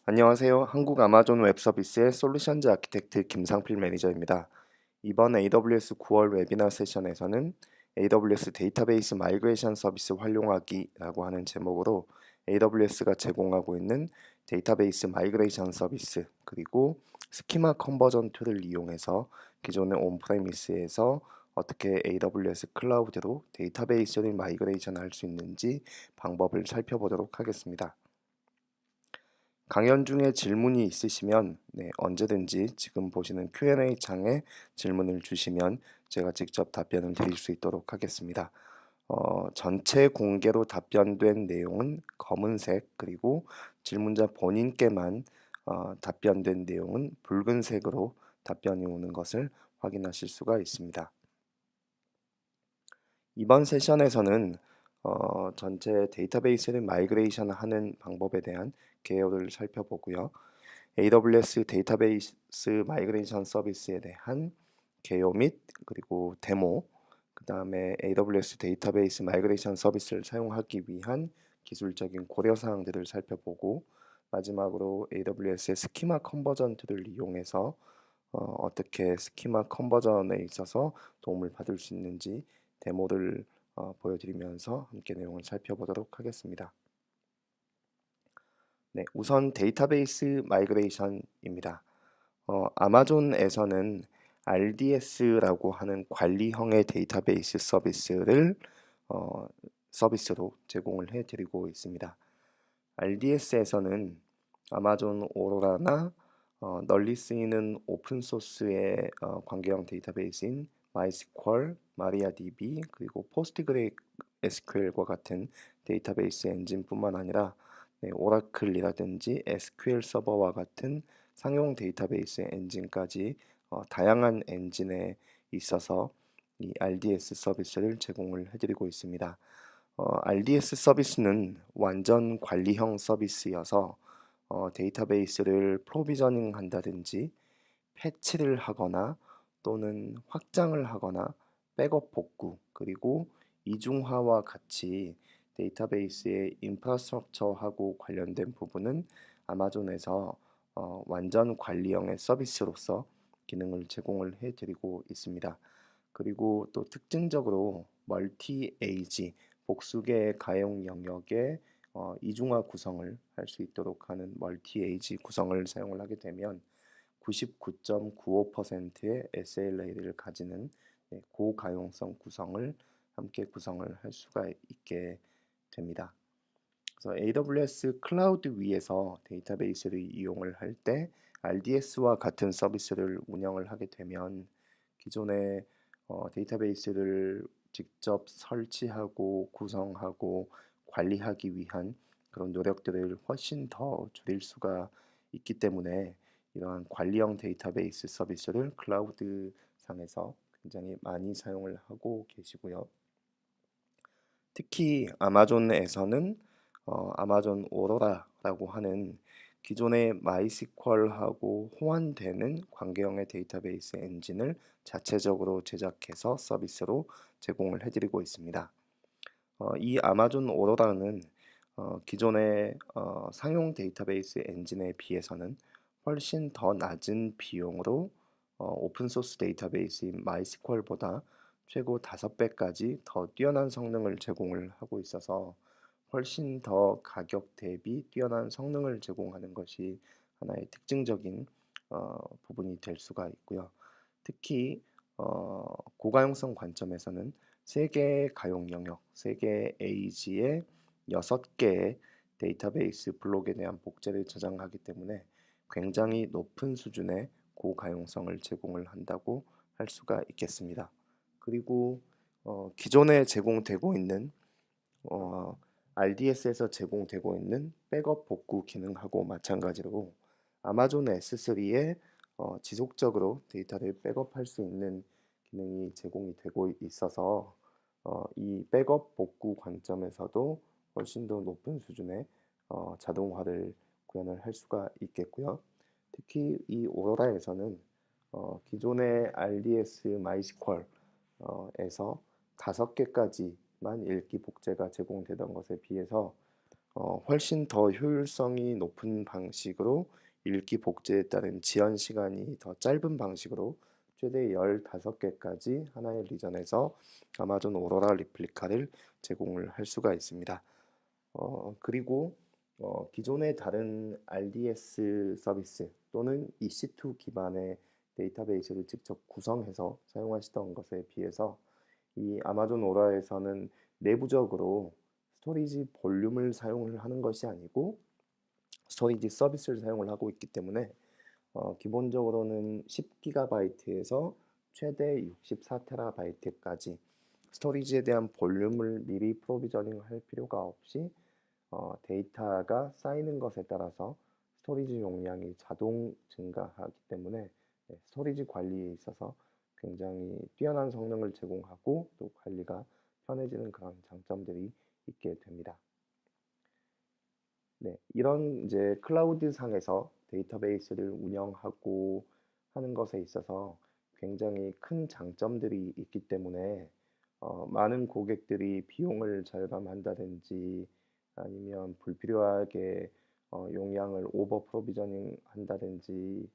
안녕하세요. 한국 아마존 웹 서비스의 솔루션즈 아키텍트 김상필 매니저입니다. 이번 AWS 9월 웨비나 세션에서는 AWS 데이터베이스 마이그레이션 서비스 활용하기라고 하는 제목으로 AWS가 제공하고 있는 데이터베이스 마이그레이션 서비스 그리고 스키마 컨버전 툴을 이용해서 기존의 온프레미스에서 어떻게 AWS 클라우드로 데이터베이스를 마이그레이션 할 수 있는지 방법을 살펴보도록 하겠습니다. 강연 중에 질문이 있으시면 언제든지 지금 보시는 Q&A 창에 질문을 주시면 제가 직접 답변을 드릴 수 있도록 하겠습니다. 전체 공개로 답변된 내용은 검은색, 그리고 질문자 본인께만 답변된 내용은 붉은색으로 답변이 오는 것을 확인하실 수가 있습니다. 이번 세션에서는 전체 데이터베이스를 마이그레이션 하는 방법에 대한 개요를 살펴보고요. AWS 데이터베이스 마이그레이션 서비스에 대한 개요 및 그리고 데모, 그 다음에 AWS 데이터베이스 마이그레이션 서비스를 사용하기 위한 기술적인 고려사항들을 살펴보고, 마지막으로 AWS의 스키마 컨버전 툴을 이용해서 어떻게 스키마 컨버전에 있어서 도움을 받을 수 있는지 데모를 보여드리면서 함께 내용을 살펴보도록 하겠습니다. 네, 우선 데이터베이스 마이그레이션입니다. 아마존에서는 RDS라고 하는 관리형의 데이터베이스 서비스를 서비스로 제공을 해드리고 있습니다. RDS에서는 아마존 오로라나 널리 쓰이는 오픈소스의 관계형 데이터베이스인 MySQL, MariaDB, 그리고 PostgreSQL과 같은 데이터베이스 엔진뿐만 아니라 오라클이라든지 SQL 서버와 같은 상용 데이터베이스 엔진까지 다양한 엔진에 있어서 이 RDS 서비스를 제공을 해드리고 있습니다. RDS 서비스는 완전 관리형 서비스여서 데이터베이스를 프로비저닝 한다든지 패치를 하거나 또는 확장을 하거나 백업 복구, 그리고 이중화와 같이 데이터베이스의 인프라스트럭처하고 관련된 부분은 아마존에서 완전 관리형의 서비스로서 기능을 제공을 해드리고 있습니다. 그리고 또 특징적으로 멀티 에이지, 복수계 가용 영역의 이중화 구성을 할 수 있도록 하는 멀티 에이지 구성을 사용을 하게 되면 99.95%의 SLA를 가지는 고가용성 구성을 함께 구성을 할 수가 있게 됩니다. 그래서 AWS 클라우드 위에서 데이터베이스를 이용을 할 때 RDS와 같은 서비스를 운영을 하게 되면 기존의 데이터베이스를 직접 설치하고 구성하고 관리하기 위한 그런 노력들을 훨씬 더 줄일 수가 있기 때문에 이러한 관리형 데이터베이스 서비스를 클라우드 상에서 굉장히 많이 사용을 하고 계시고요. 특히 아마존에서는 아마존 오로라라고 하는 기존의 마이스퀄하고 호환되는 관계형의 데이터베이스 엔진을 자체적으로 제작해서 서비스로 제공을 해드리고 있습니다. 이 아마존 오로라는 기존의 상용 데이터베이스 엔진에 비해서는 훨씬 더 낮은 비용으로 오픈소스 데이터베이스인 마이스퀄보다 최고 5배까지 더 뛰어난 성능을 제공을 하고 있어서 훨씬 더 가격 대비 뛰어난 성능을 제공하는 것이 하나의 특징적인 부분이 될 수가 있고요. 특히 고가용성 관점에서는 세개 가용 영역, 세개 에이지의 6개의 데이터베이스 블록에 대한 복제를 저장하기 때문에 굉장히 높은 수준의 고가용성을 제공을 한다고 할 수가 있겠습니다. 그리고 기존에 제공되고 있는 RDS에서 제공되고 있는 백업 복구 기능하고 마찬가지로 아마존 S3에 지속적으로 데이터를 백업할 수 있는 기능이 제공이 되고 있어서 이 백업 복구 관점에서도 훨씬 더 높은 수준의 자동화를 구현을 할 수가 있겠고요. 특히 이 오로라에서는 기존의 RDS MySQL에서 5개까지만 읽기 복제가 제공되던 것에 비해서 훨씬 더 효율성이 높은 방식으로 읽기 복제에 따른 지연 시간이 더 짧은 방식으로 최대 15개까지 하나의 리전에서 아마존 오로라 리플리카를 제공을 할 수가 있습니다. 그리고 기존의 다른 RDS 서비스 또는 EC2 기반의 데이터베이스를 직접 구성해서 사용하시던 것에 비해서 이 아마존 오라에서는 내부적으로 스토리지 볼륨을 사용을 하는 것이 아니고 스토리지 서비스를 사용을 하고 있기 때문에 기본적으로는 10GB에서 최대 64TB까지 스토리지에 대한 볼륨을 미리 프로비저닝 할 필요가 없이 데이터가 쌓이는 것에 따라서 스토리지 용량이 자동 증가하기 때문에 스토리지 관리에 있어서 굉장히 뛰어난 성능을 제공하고 또 관리가 편해지는 그런 장점들이 있게 됩니다. 네, 이런 이제 클라우드 상에서 데이터베이스를 운영하고 하는 것에 있어서 굉장히 큰 장점들이 있기 때문에 많은 고객들이 비용을 절감한다든지 아니면 불필요하게 용량을 오버 프로비저닝 한다든지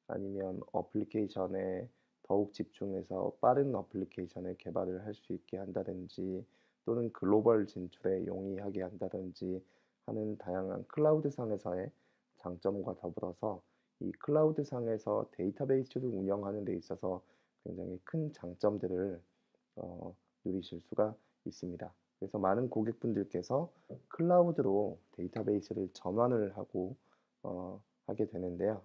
아니면 어플리케이션에 더욱 집중해서 빠른 어플리케이션을 개발을 할 수 있게 한다든지 또는 글로벌 진출에 용이하게 한다든지 하는 다양한 클라우드 상에서의 장점과 더불어서 이 클라우드 상에서 데이터베이스를 운영하는 데 있어서 굉장히 큰 장점들을 누리실 수가 있습니다. 그래서 많은 고객분들께서 클라우드로 데이터베이스를 전환을 하고 하게 되는데요.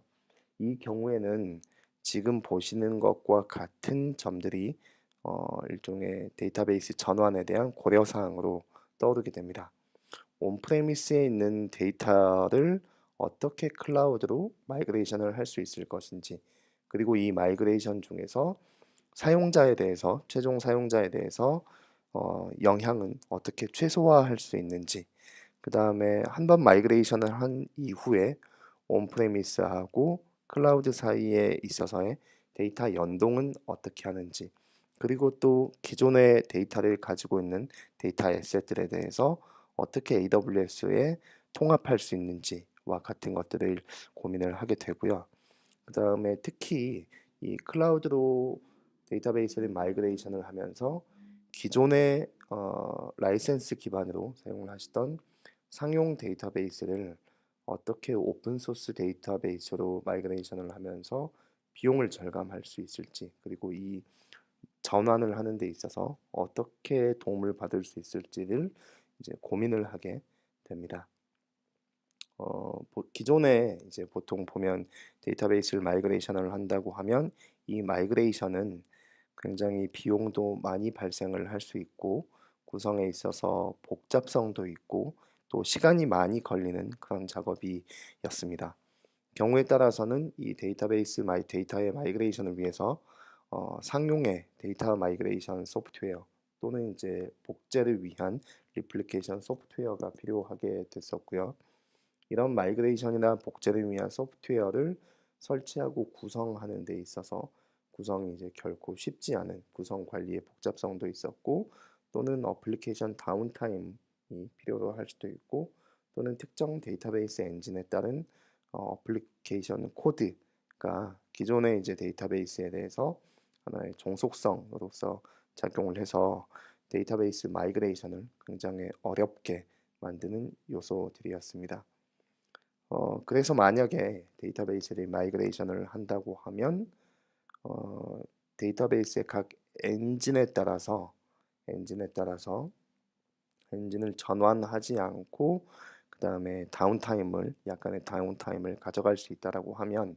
이 경우에는 지금 보시는 것과 같은 점들이 일종의 데이터베이스 전환에 대한 고려 사항으로 떠오르게 됩니다. 온프레미스에 있는 데이터를 어떻게 클라우드로 마이그레이션을 할 수 있을 것인지, 그리고 이 마이그레이션 중에서 사용자에 대해서, 최종 사용자에 대해서 영향은 어떻게 최소화할 수 있는지, 그 다음에 한번 마이그레이션을 한 이후에 온프레미스하고 클라우드 사이에 있어서의 데이터 연동은 어떻게 하는지, 그리고 또 기존의 데이터를 가지고 있는 데이터 에셋들에 대해서 어떻게 AWS에 통합할 수 있는지와 같은 것들을 고민을 하게 되고요. 그 다음에 특히 이 클라우드로 데이터베이스를 마이그레이션을 하면서 기존의 라이센스 기반으로 사용을 하시던 상용 데이터베이스를 어떻게 오픈소스 데이터베이스로 마이그레이션을 하면서 비용을 절감할 수 있을지, 그리고 이 전환을 하는 데 있어서 어떻게 도움을 받을 수 있을지를 이제 고민을 하게 됩니다. 기존에 이제 보통 보면 데이터베이스를 마이그레이션을 한다고 하면 이 마이그레이션은 굉장히 비용도 많이 발생을 할 수 있고 구성에 있어서 복잡성도 있고 또 시간이 많이 걸리는 그런 작업이었습니다. 경우에 따라서는 이 데이터베이스 데이터의 마이그레이션을 위해서 상용의 데이터 마이그레이션 소프트웨어 또는 이제 복제를 위한 리플리케이션 소프트웨어가 필요하게 됐었고요. 이런 마이그레이션이나 복제를 위한 소프트웨어를 설치하고 구성하는 데 있어서 구성이 이제 결코 쉽지 않은 구성 관리의 복잡성도 있었고 또는 어플리케이션 다운타임이 필요로 할 수도 있고 또는 특정 데이터베이스 엔진에 따른 어플리케이션 코드가 기존의 이제 데이터베이스에 대해서 하나의 종속성으로서 작용을 해서 데이터베이스 마이그레이션을 굉장히 어렵게 만드는 요소들이었습니다. 그래서 만약에 데이터베이스를 마이그레이션을 한다고 하면 데이터베이스의 각 엔진에 따라서 엔진을 전환하지 않고 그 다음에 약간의 다운타임을 가져갈 수 있다라고 하면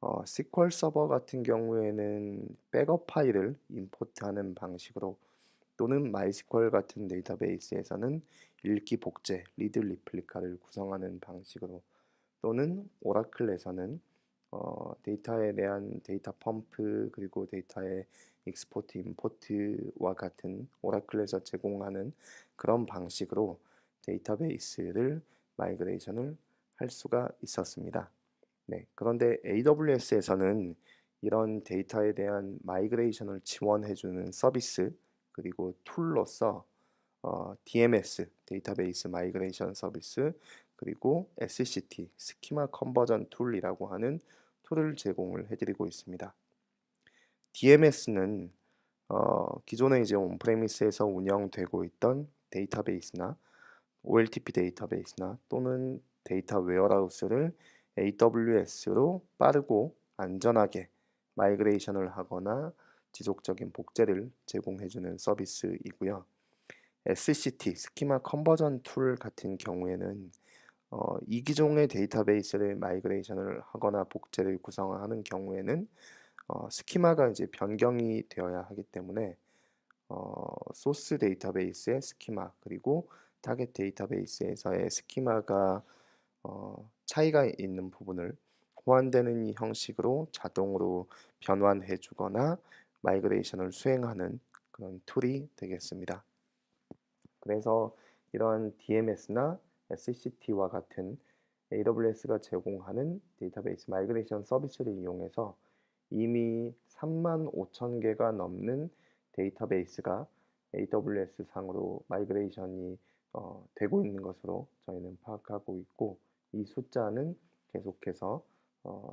SQL 서버 같은 경우에는 백업 파일을 임포트하는 방식으로 또는 MySQL 같은 데이터베이스에서는 읽기 복제, 리드 리플리카를 구성하는 방식으로 또는 오라클에서는 데이터에 대한 데이터 펌프 그리고 데이터의 익스포트, 임포트와 같은 오라클에서 제공하는 그런 방식으로 데이터베이스를 마이그레이션을 할 수가 있었습니다. 네, 그런데 AWS에서는 이런 데이터에 대한 마이그레이션을 지원해주는 서비스 그리고 툴로서 DMS, 데이터베이스 마이그레이션 서비스, 그리고 SCT, 스키마 컨버전 툴이라고 하는 툴을 제공을 해드리고 있습니다. DMS는 기존에 이제 온프레미스에서 운영되고 있던 데이터베이스나 OLTP 데이터베이스나 또는 데이터 웨어하우스를 AWS로 빠르고 안전하게 마이그레이션을 하거나 지속적인 복제를 제공해주는 서비스이고요. SCT, 스키마 컨버전 툴 같은 경우에는 이기종의 데이터베이스를 마이그레이션을 하거나 복제를 구성하는 경우에는 스키마가 이제 변경이 되어야 하기 때문에 소스 데이터베이스의 스키마 그리고 타겟 데이터베이스에서의 스키마가 차이가 있는 부분을 호환되는 형식으로 자동으로 변환해 주거나 마이그레이션을 수행하는 그런 툴이 되겠습니다. 그래서 이러한 DMS나 SCT와 같은 AWS가 제공하는 데이터베이스 마이그레이션 서비스를 이용해서 이미 35,000개가 넘는 데이터베이스가 AWS 상으로 마이그레이션이 되고 있는 것으로 저희는 파악하고 있고, 이 숫자는 계속해서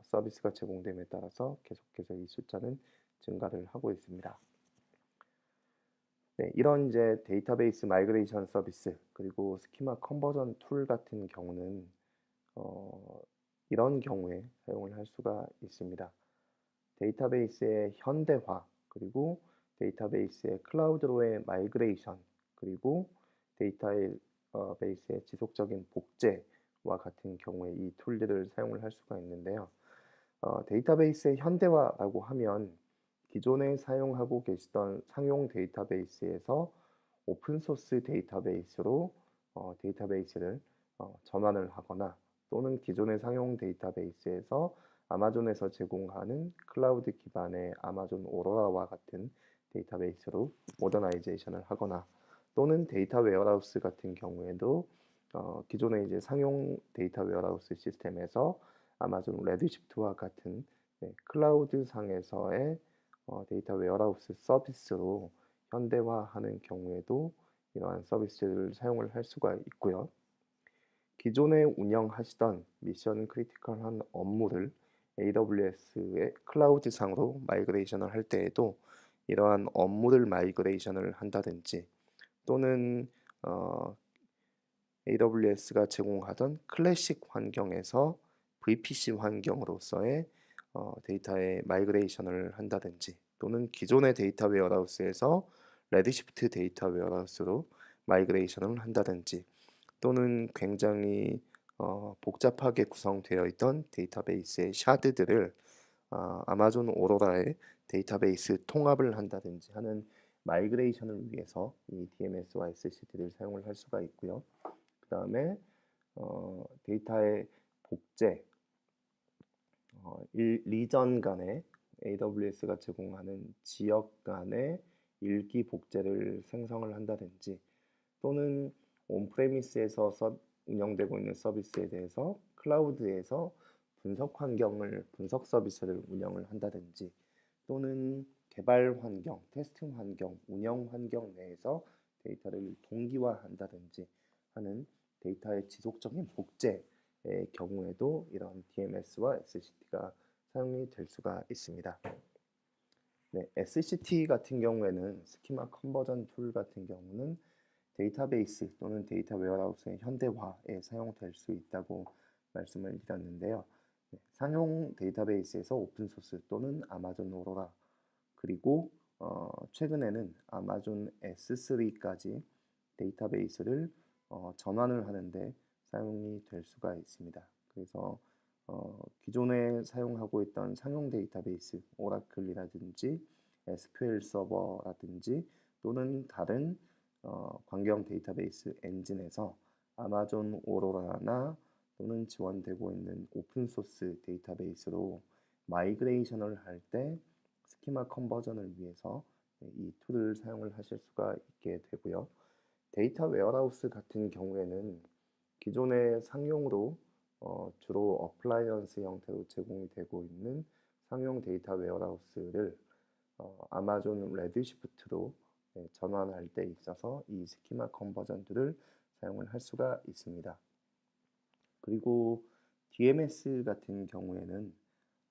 서비스가 제공됨에 따라서 계속해서 이 숫자는 증가를 하고 있습니다. 네, 이런 이제 데이터베이스 마이그레이션 서비스 그리고 스키마 컨버전 툴 같은 경우는 이런 경우에 사용을 할 수가 있습니다. 데이터베이스의 현대화 그리고 데이터베이스의 클라우드로의 마이그레이션 그리고 데이터베이스의 지속적인 복제와 같은 경우에 이 툴들을 사용을 할 수가 있는데요. 데이터베이스의 현대화라고 하면 기존에 사용하고 계시던 상용 데이터베이스에서 오픈소스 데이터베이스로 데이터베이스를 전환을 하거나 또는 기존의 상용 데이터베이스에서 아마존에서 제공하는 클라우드 기반의 아마존 오로라와 같은 데이터베이스로 모더나이제이션을 하거나 또는 데이터 웨어하우스 같은 경우에도 기존의 이제 상용 데이터 웨어하우스 시스템에서 아마존 레드시프트와 같은 클라우드 상에서의 데이터 웨어하우스 서비스로 현대화하는 경우에도 이러한 서비스를 사용을 할 수가 있고요. 기존에 운영하시던 미션 크리티컬한 업무를 AWS의 클라우드 상으로 마이그레이션을 할 때에도 이러한 업무를 마이그레이션을 한다든지 또는 AWS가 제공하던 클래식 환경에서 VPC 환경으로서의 데이터의 마이그레이션을 한다든지 또는 기존의 데이터 웨어하우스에서 레드시프트 데이터 웨어하우스로 마이그레이션을 한다든지 또는 굉장히 복잡하게 구성되어 있던 데이터베이스의 샤드들을 아마존 오로라의 데이터베이스 통합을 한다든지 하는 마이그레이션을 위해서 이 DMS와 SCT를 사용을 할 수가 있고요. 그 다음에 데이터의 복제, 리전 간의 AWS가 제공하는 지역 간의 일기 복제를 생성을 한다든지 또는 온프레미스에서 운영되고 있는 서비스에 대해서 클라우드에서 분석 서비스를 운영을 한다든지 또는 개발 환경, 테스팅 환경, 운영 환경 내에서 데이터를 동기화한다든지 하는 데이터의 지속적인 복제의 경우에도 이런 DMS와 SCT가 사용이 될 수가 있습니다. 네, SCT 같은 경우에는 스키마 컨버전 툴 같은 경우는 데이터베이스 또는 데이터 웨어하우스의 현대화에 사용될 수 있다고 말씀을 드렸는데요. 상용 데이터베이스에서 오픈소스 또는 아마존 오로라 그리고 최근에는 아마존 S3까지 데이터베이스를 전환을 하는데 사용이 될 수가 있습니다. 그래서 기존에 사용하고 있던 상용 데이터베이스 오라클이라든지 SQL 서버라든지 또는 다른 광경 데이터베이스 엔진에서 아마존 오로라나 또는 지원되고 있는 오픈소스 데이터베이스로 마이그레이션을 할 때 스키마 컨버전을 위해서 이 툴을 사용을 하실 수가 있게 되고요. 데이터 웨어하우스 같은 경우에는 기존의 상용으로 주로 어플라이언스 형태로 제공이 되고 있는 상용 데이터 웨어하우스를 아마존 레드시프트로 전환할 때 있어서 이 스키마 컨버전 툴을 사용을 할 수가 있습니다. 그리고 DMS 같은 경우에는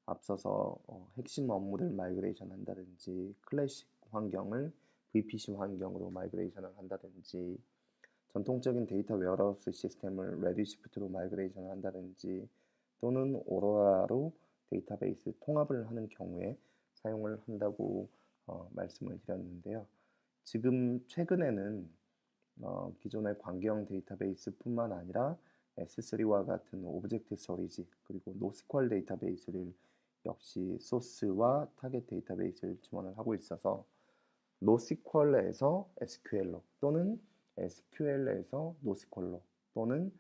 앞서서 핵심 업무를 마이그레이션 한다든지 클래식 환경을 VPC 환경으로 마이그레이션을 한다든지 전통적인 데이터 웨어하우스 시스템을 레드시프트로 마이그레이션 한다든지 또는 오로라로 데이터베이스 통합을 하는 경우에 사용을 한다고 말씀을 드렸는데요. 지금 최근에는 기존의 관계형 데이터베이스뿐만 아니라 S3와 같은 오브젝트 스토리지 그리고 노스퀄 데이터베이스를 역시 소스와 타겟 데이터베이스를 지원을 하고 있어서 노스퀄에서 SQL로 또는 SQL에서 노스퀄로 또는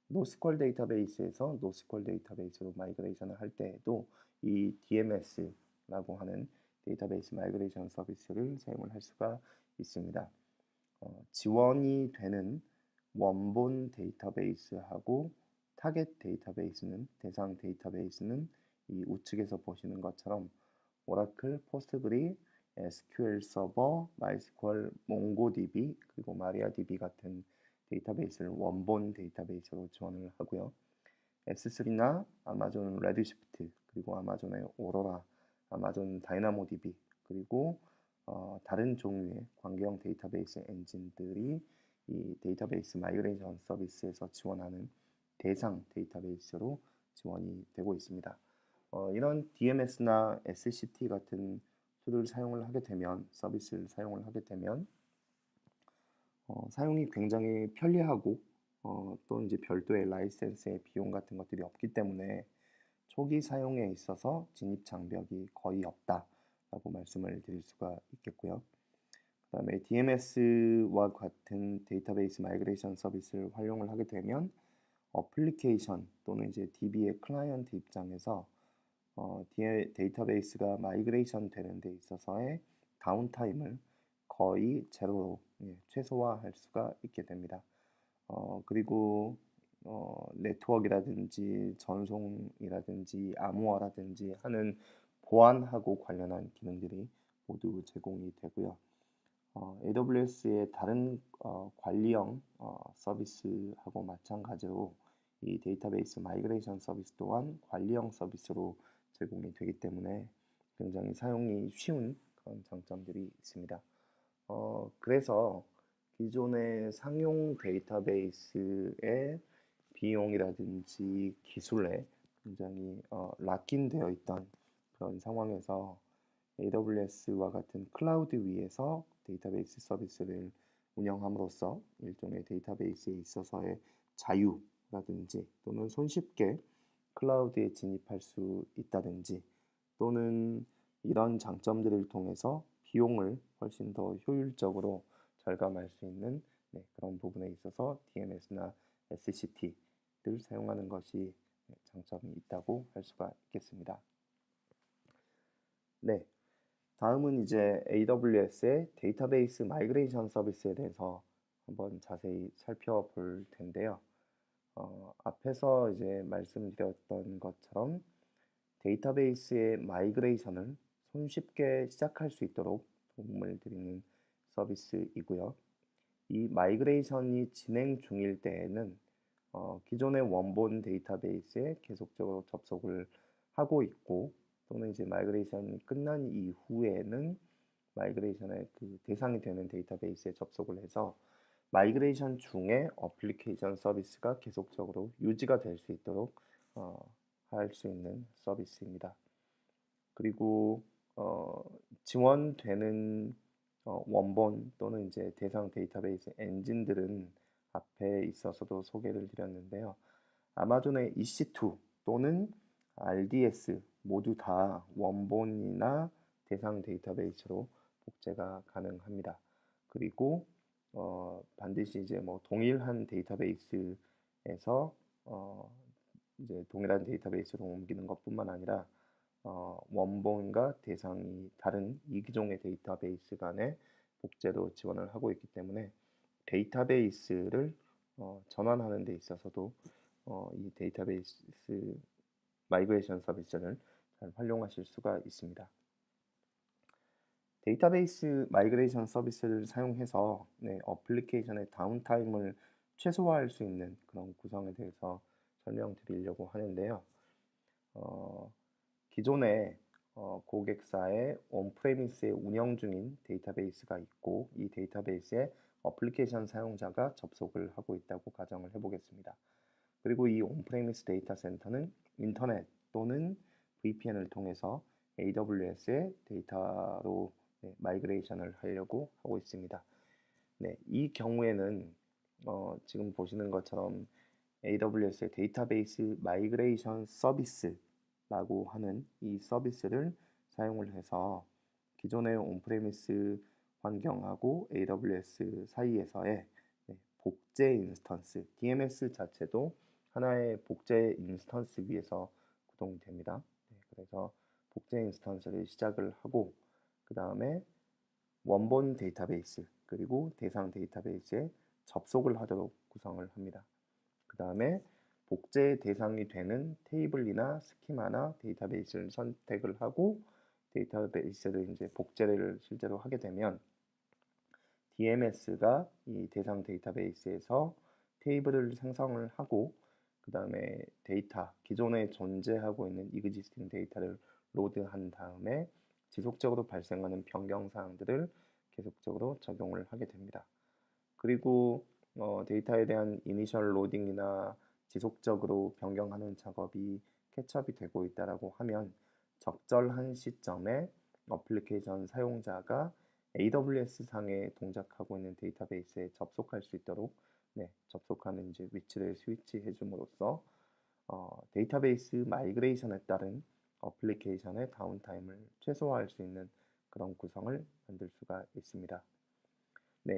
노스퀄 데이터베이스에서 노스퀄 데이터베이스로 마이그레이션을 할 때에도 이 DMS라고 하는 데이터베이스 마이그레이션 서비스를 사용을 할 수가 있습니다. 지원이 되는 원본 데이터베이스하고 타겟 데이터베이스는 대상 데이터베이스는 이 우측에서 보시는 것처럼 오라클, 포스트그리, SQL 서버, 마이스퀄, 몽고DB 그리고 마리아DB 같은 데이터베이스를 원본 데이터베이스로 지원을 하고요. S3나 아마존 레드시프트 그리고 아마존의 오로라, 아마존 다이나모DB 그리고 다른 종류의 관계형 데이터베이스 엔진들이 이 데이터베이스 마이그레이션 서비스에서 지원하는 대상 데이터베이스로 지원이 되고 있습니다. 이런 DMS나 SCT 같은 툴을 사용을 하게 되면 서비스를 사용을 하게 되면 사용이 굉장히 편리하고 또 이제 별도의 라이센스의 비용 같은 것들이 없기 때문에 초기 사용에 있어서 진입 장벽이 거의 없다라고 말씀을 드릴 수가 있겠고요. 그 다음에 DMS와 같은 데이터베이스 마이그레이션 서비스를 활용을 하게 되면 어플리케이션 또는 이제 DB의 클라이언트 입장에서 데이터베이스가 마이그레이션 되는 데 있어서의 다운타임을 거의 제로로 최소화할 수가 있게 됩니다. 그리고 네트워크라든지 전송이라든지 암호화라든지 하는 보안하고 관련한 기능들이 모두 제공이 되고요. AWS의 다른 관리형 서비스하고 마찬가지로 이 데이터베이스 마이그레이션 서비스 또한 관리형 서비스로 제공이 되기 때문에 굉장히 사용이 쉬운 그런 장점들이 있습니다. 그래서 기존의 상용 데이터베이스의 비용이라든지 기술에 굉장히 락인되어 있던 그런 상황에서 AWS와 같은 클라우드 위에서 데이터베이스 서비스를 운영함으로써 일종의 데이터베이스에 있어서의 자유라든지 또는 손쉽게 클라우드에 진입할 수 있다든지 또는 이런 장점들을 통해서 비용을 훨씬 더 효율적으로 절감할 수 있는 그런 부분에 있어서 DMS나 SCT를 사용하는 것이 장점이 있다고 할 수가 있겠습니다. 네, 다음은 이제 AWS의 데이터베이스 마이그레이션 서비스에 대해서 한번 자세히 살펴볼 텐데요. 앞에서 이제 말씀드렸던 것처럼 데이터베이스의 마이그레이션을 손쉽게 시작할 수 있도록 도움을 드리는 서비스이고요. 이 마이그레이션이 진행 중일 때에는 기존의 원본 데이터베이스에 계속적으로 접속을 하고 있고 또는 이제 마이그레이션이 끝난 이후에는 마이그레이션의 그 대상이 되는 데이터베이스에 접속을 해서 마이그레이션 중에 어플리케이션 서비스가 계속적으로 유지가 될 수 있도록 할 수 있는 서비스입니다. 그리고 지원되는 원본 또는 이제 대상 데이터베이스 엔진들은 앞에 있어서도 소개를 드렸는데요. 아마존의 EC2 또는 RDS 모두 다 원본이나 대상 데이터베이스로 복제가 가능합니다. 그리고 반드시 이제 뭐 동일한 데이터베이스에서 이제 동일한 데이터베이스로 옮기는 것뿐만 아니라 원본과 대상이 다른 이기종의 데이터베이스 간의 복제도 지원을 하고 있기 때문에 데이터베이스를 전환하는 데 있어서도 이 데이터베이스 마이그레이션 서비스를 잘 활용하실 수가 있습니다. 데이터베이스 마이그레이션 서비스를 사용해서 어플리케이션의 다운타임을 최소화할 수 있는 그런 구성에 대해서 설명드리려고 하는데요. 어, 기존에 고객사의 온프레미스에 운영 중인 데이터베이스가 있고 이 데이터베이스에 어플리케이션 사용자가 접속을 하고 있다고 가정을 해보겠습니다. 그리고 이 온프레미스 데이터 센터는 인터넷 또는 VPN을 통해서 AWS의 데이터로 마이그레이션을 하려고 하고 있습니다. 이 경우에는 지금 보시는 것처럼 AWS의 데이터베이스 마이그레이션 서비스라고 하는 이 서비스를 사용을 해서 기존의 온프레미스 환경하고 AWS 사이에서의 복제 인스턴스, DMS 자체도 하나의 복제 인스턴스 위에서 구동이 됩니다. 그래서 복제 인스턴스를 시작을 하고 그 다음에 원본 데이터베이스 그리고 대상 데이터베이스에 접속을 하도록 구성을 합니다. 그 다음에 복제 대상이 되는 테이블이나 스키마나 데이터베이스를 선택을 하고 데이터베이스를 이제 복제를 실제로 하게 되면 DMS가 이 대상 데이터베이스에서 테이블을 생성을 하고 그 다음에 데이터, 기존에 존재하고 있는 existing 데이터를 로드한 다음에 지속적으로 발생하는 변경 사항들을 계속적으로 적용을 하게 됩니다. 그리고 데이터에 대한 이니셜 로딩이나 지속적으로 변경하는 작업이 캐치업이 되고 있다라고 하면 적절한 시점에 어플리케이션 사용자가 AWS 상에 동작하고 있는 데이터베이스에 접속할 수 있도록 접속하는 이제 위치를 스위치해 줌으로써 데이터베이스 마이그레이션에 따른 어플리케이션의 다운타임을 최소화할 수 있는 그런 구성을 만들 수가 있습니다.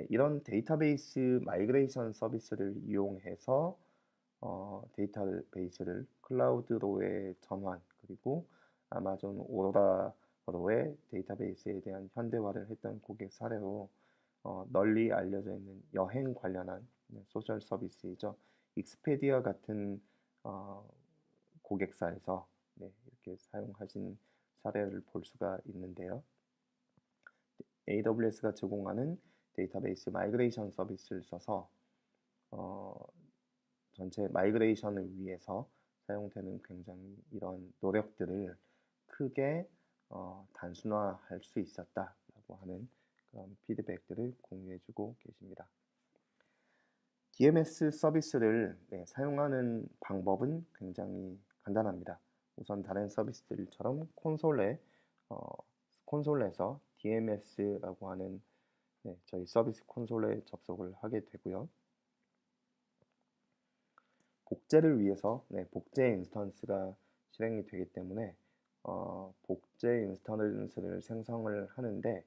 이런 데이터베이스 마이그레이션 서비스를 이용해서 데이터베이스를 클라우드로의 전환 그리고 아마존 오로라로의 데이터베이스에 대한 현대화를 했던 고객 사례로 널리 알려져 있는 여행 관련한 소셜 서비스이죠. 익스페디아 같은 고객사에서 이렇게 사용하신 사례를 볼 수가 있는데요. AWS가 제공하는 데이터베이스 마이그레이션 서비스를 써서 전체 마이그레이션을 위해서 사용되는 굉장히 이런 노력들을 크게 단순화할 수 있었다라고 하는 그런 피드백들을 공유해주고 계십니다. DMS 서비스를 사용하는 방법은 굉장히 간단합니다. 우선 다른 서비스들처럼 콘솔에서 DMS라고 하는 저희 서비스 콘솔에 접속을 하게 되고요. 복제를 위해서 복제 인스턴스가 실행이 되기 때문에 복제 인스턴스를 생성을 하는데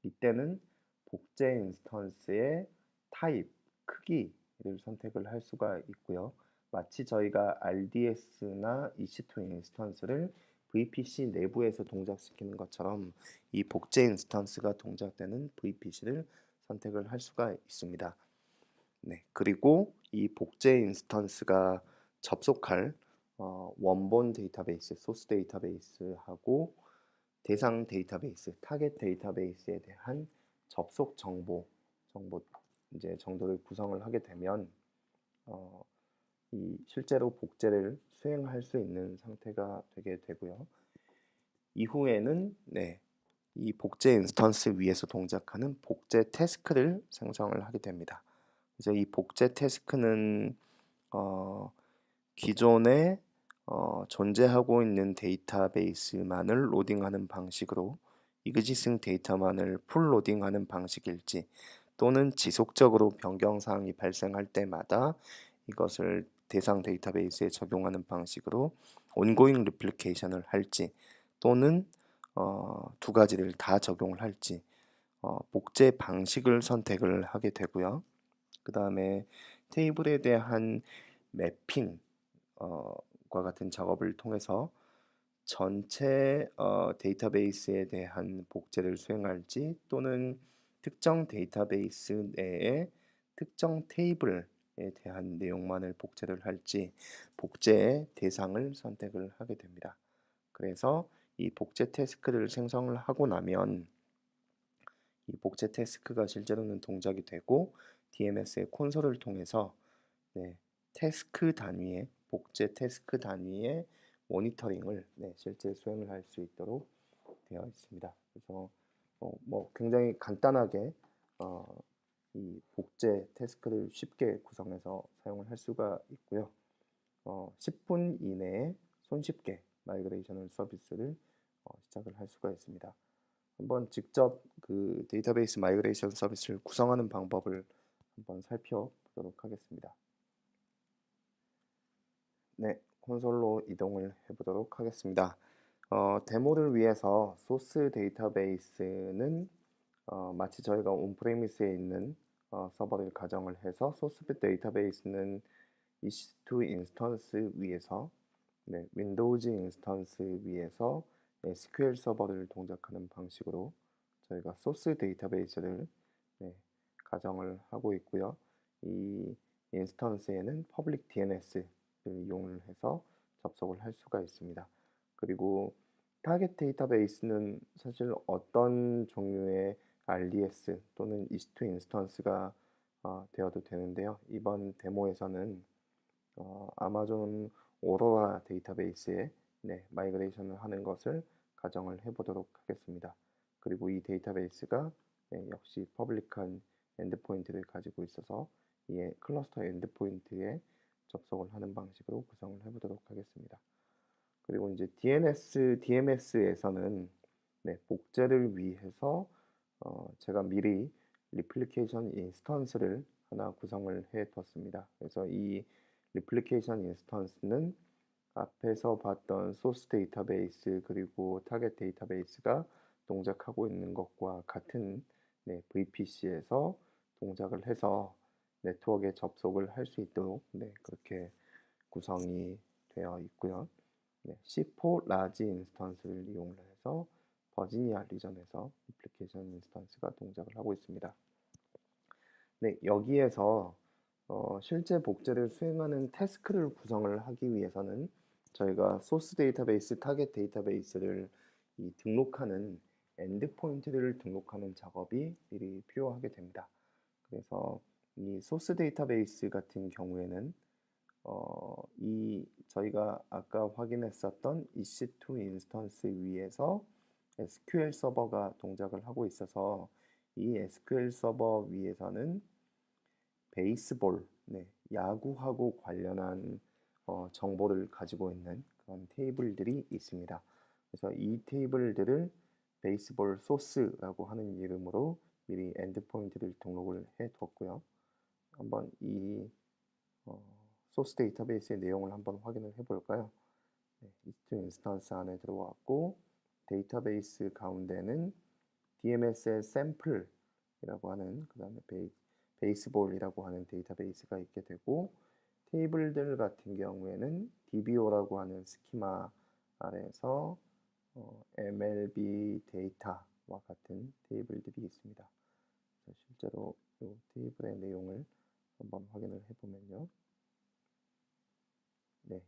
이때는 복제 인스턴스의 타입, 크기를 선택을 할 수가 있고요. 마치 저희가 RDS나 EC2 인스턴스를 VPC 내부에서 동작시키는 것처럼 이 복제 인스턴스가 동작되는 VPC를 선택을 할 수가 있습니다. 그리고 이 복제 인스턴스가 접속할 원본 데이터베이스, 소스 데이터베이스하고 대상 데이터베이스, 타겟 데이터베이스에 대한 접속 정보 이제 정도를 구성을 하게 되면 이 실제로 복제를 수행할 수 있는 상태가 되게 되고요. 이후에는 이 복제 인스턴스 위에서 동작하는 복제 태스크를 생성을 하게 됩니다. 그래서 이 복제 태스크는 기존에 존재하고 있는 데이터베이스만을 로딩하는 방식으로 existing 데이터만을 풀 로딩하는 방식일지 또는 지속적으로 변경사항이 발생할 때마다 이것을 대상 데이터베이스에 적용하는 방식으로 ongoing replication을 할지 또는 두 가지를 다 적용을 할지 복제 방식을 선택을 하게 되고요. 그 다음에 테이블에 대한 매핑과 같은 작업을 통해서 전체 데이터베이스에 대한 복제를 수행할지 또는 특정 데이터베이스 내에 특정 테이블에 대한 내용만을 복제를 할지 복제의 대상을 선택을 하게 됩니다. 그래서 이 복제 태스크를 생성을 하고 나면 이 복제 태스크가 실제로는 동작이 되고 DMS의 콘솔을 통해서 태스크 단위의 복제 태스크 단위의 모니터링을 실제 수행을 할 수 있도록 되어 있습니다. 그래서 뭐 굉장히 간단하게 이 복제 태스크를 쉽게 구성해서 사용을 할 수가 있고요. 10분 이내에 손쉽게 마이그레이션 서비스를 시작을 할 수가 있습니다. 한번 직접 그 데이터베이스 마이그레이션 서비스를 구성하는 방법을 한번 살펴보도록 하겠습니다. 네, 콘솔로 이동을 해보도록 하겠습니다. 데모를 위해서 소스 데이터베이스는 마치 저희가 온프레미스에 있는 서버를 가정을 해서 소스 데이터베이스는 EC2 인스턴스 위에서 윈도우즈 인스턴스 위에서 SQL 서버를 동작하는 방식으로 저희가 소스 데이터베이스를 가정을 하고 있고요. 이 인스턴스에는 퍼블릭 DNS를 이용을 해서 접속을 할 수가 있습니다. 그리고 타겟 데이터베이스는 사실 어떤 종류의 RDS 또는 EC2 인스턴스가 되어도 되는데요. 이번 데모에서는 아마존 오로라 데이터베이스에 마이그레이션을 하는 것을 가정을 해보도록 하겠습니다. 그리고 이 데이터베이스가 역시 퍼블릭한 엔드포인트를 가지고 있어서 이 클러스터 엔드포인트에 접속을 하는 방식으로 구성을 해보도록 하겠습니다. 그리고 이제 DMS에서는 복제를 위해서 제가 미리 리플리케이션 인스턴스를 하나 구성을 해 뒀습니다. 그래서 이 리플리케이션 인스턴스는 앞에서 봤던 소스 데이터베이스 그리고 타겟 데이터베이스가 동작하고 있는 것과 같은 VPC에서 동작을 해서 네트워크에 접속을 할 수 있도록 그렇게 구성이 되어 있고요. C4 라지 인스턴스를 이용해서 버지니아 리전에서 애플리케이션 인스턴스가 동작을 하고 있습니다. 여기에서 실제 복제를 수행하는 태스크를 구성을 하기 위해서는 저희가 소스 데이터베이스, 타겟 데이터베이스를 등록하는 엔드포인트를 등록하는 작업이 미리 필요하게 됩니다. 그래서 이 소스 데이터베이스 같은 경우에는 이 저희가 아까 확인했었던 EC2 인스턴스 위에서 SQL 서버가 동작을 하고 있어서 이 SQL 서버 위에서는 베이스볼, 야구하고 관련한 정보를 가지고 있는 그런 테이블들이 있습니다. 그래서 이 테이블들을 베이스볼 소스라고 하는 이름으로 미리 엔드포인트를 등록을 해뒀고요. 한번 이 소스 데이터베이스의 내용을 한번 확인을 해볼까요? EC2 인스턴스 안에 들어왔고 데이터베이스 가운데는 DMS의 샘플이라고 하는 그 다음에 베이스볼이라고 하는 데이터베이스가 있게 되고 테이블들 같은 경우에는 DBO라고 하는 스키마 아래에서 MLB 데이터와 같은 테이블들이 있습니다. 실제로 이 테이블의 내용을 한번 확인을 해보면요.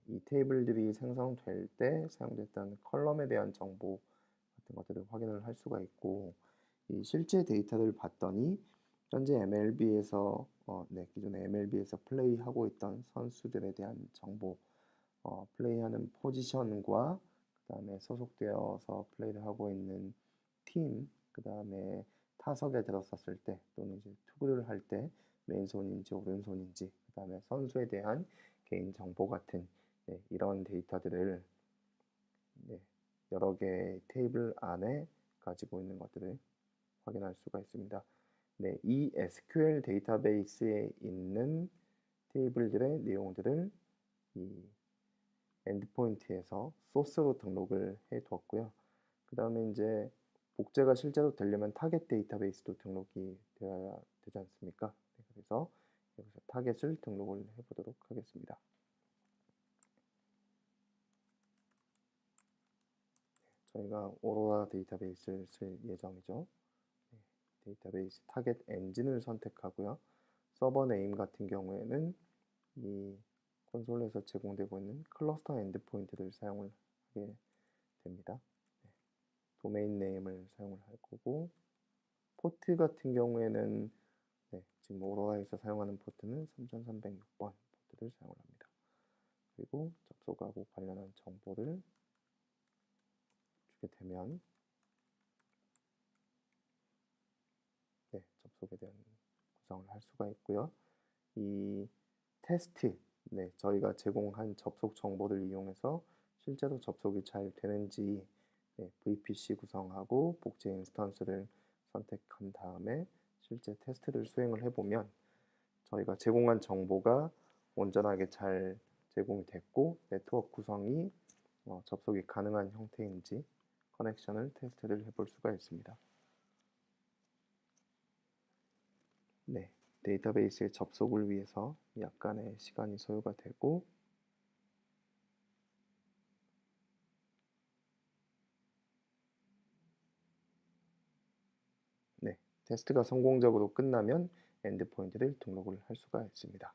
이 테이블들이 생성될 때 사용됐던 컬럼에 대한 정보 같은 것들을 확인을 할 수가 있고 이 실제 데이터를 봤더니 현재 MLB에서 기존에 MLB에서 플레이하고 있던 선수들에 대한 정보, 플레이하는 포지션과 그 다음에 소속되어서 플레이를 하고 있는 팀, 그 다음에 타석에 들어섰을 때 또는 이제 투구를 할 때 왼손인지 오른손인지, 그 다음에 선수에 대한 개인 정보 같은 이런 데이터들을 여러 개의 테이블 안에 가지고 있는 것들을 확인할 수가 있습니다. 이 SQL 데이터베이스에 있는 테이블들의 내용들을 이 엔드포인트에서 소스로 등록을 해 두었고요. 그 다음에 이제 복제가 실제로 되려면 타겟 데이터베이스도 등록이 되어야 되지 않습니까? 그래서 여기서 타겟을 등록을 해 보도록 하겠습니다. 저희가 오로라 데이터베이스를 쓸 예정이죠. 데이터베이스 타겟 엔진을 선택하고요. 서버 네임 같은 경우에는 이 콘솔에서 제공되고 있는 클러스터 엔드포인트를 사용을 하게 됩니다. 도메인 네임을 사용을 할 거고 포트 같은 경우에는 지금 오로라에서 사용하는 포트는 3306번 포트를 사용을 합니다. 그리고 접속하고 관련한 정보를 주게 되면 접속에 대한 구성을 할 수가 있고요. 이 테스트, 저희가 제공한 접속 정보를 이용해서 실제로 접속이 잘 되는지 VPC 구성하고 복제 인스턴스를 선택한 다음에 실제 테스트를 수행을 해보면 저희가 제공한 정보가 온전하게 잘 제공이 됐고 네트워크 구성이 접속이 가능한 형태인지 커넥션을 테스트를 해볼 수가 있습니다. 데이터베이스의 접속을 위해서 약간의 시간이 소요가 되고 테스트가 성공적으로 끝나면 엔드포인트를 등록을 할 수가 있습니다.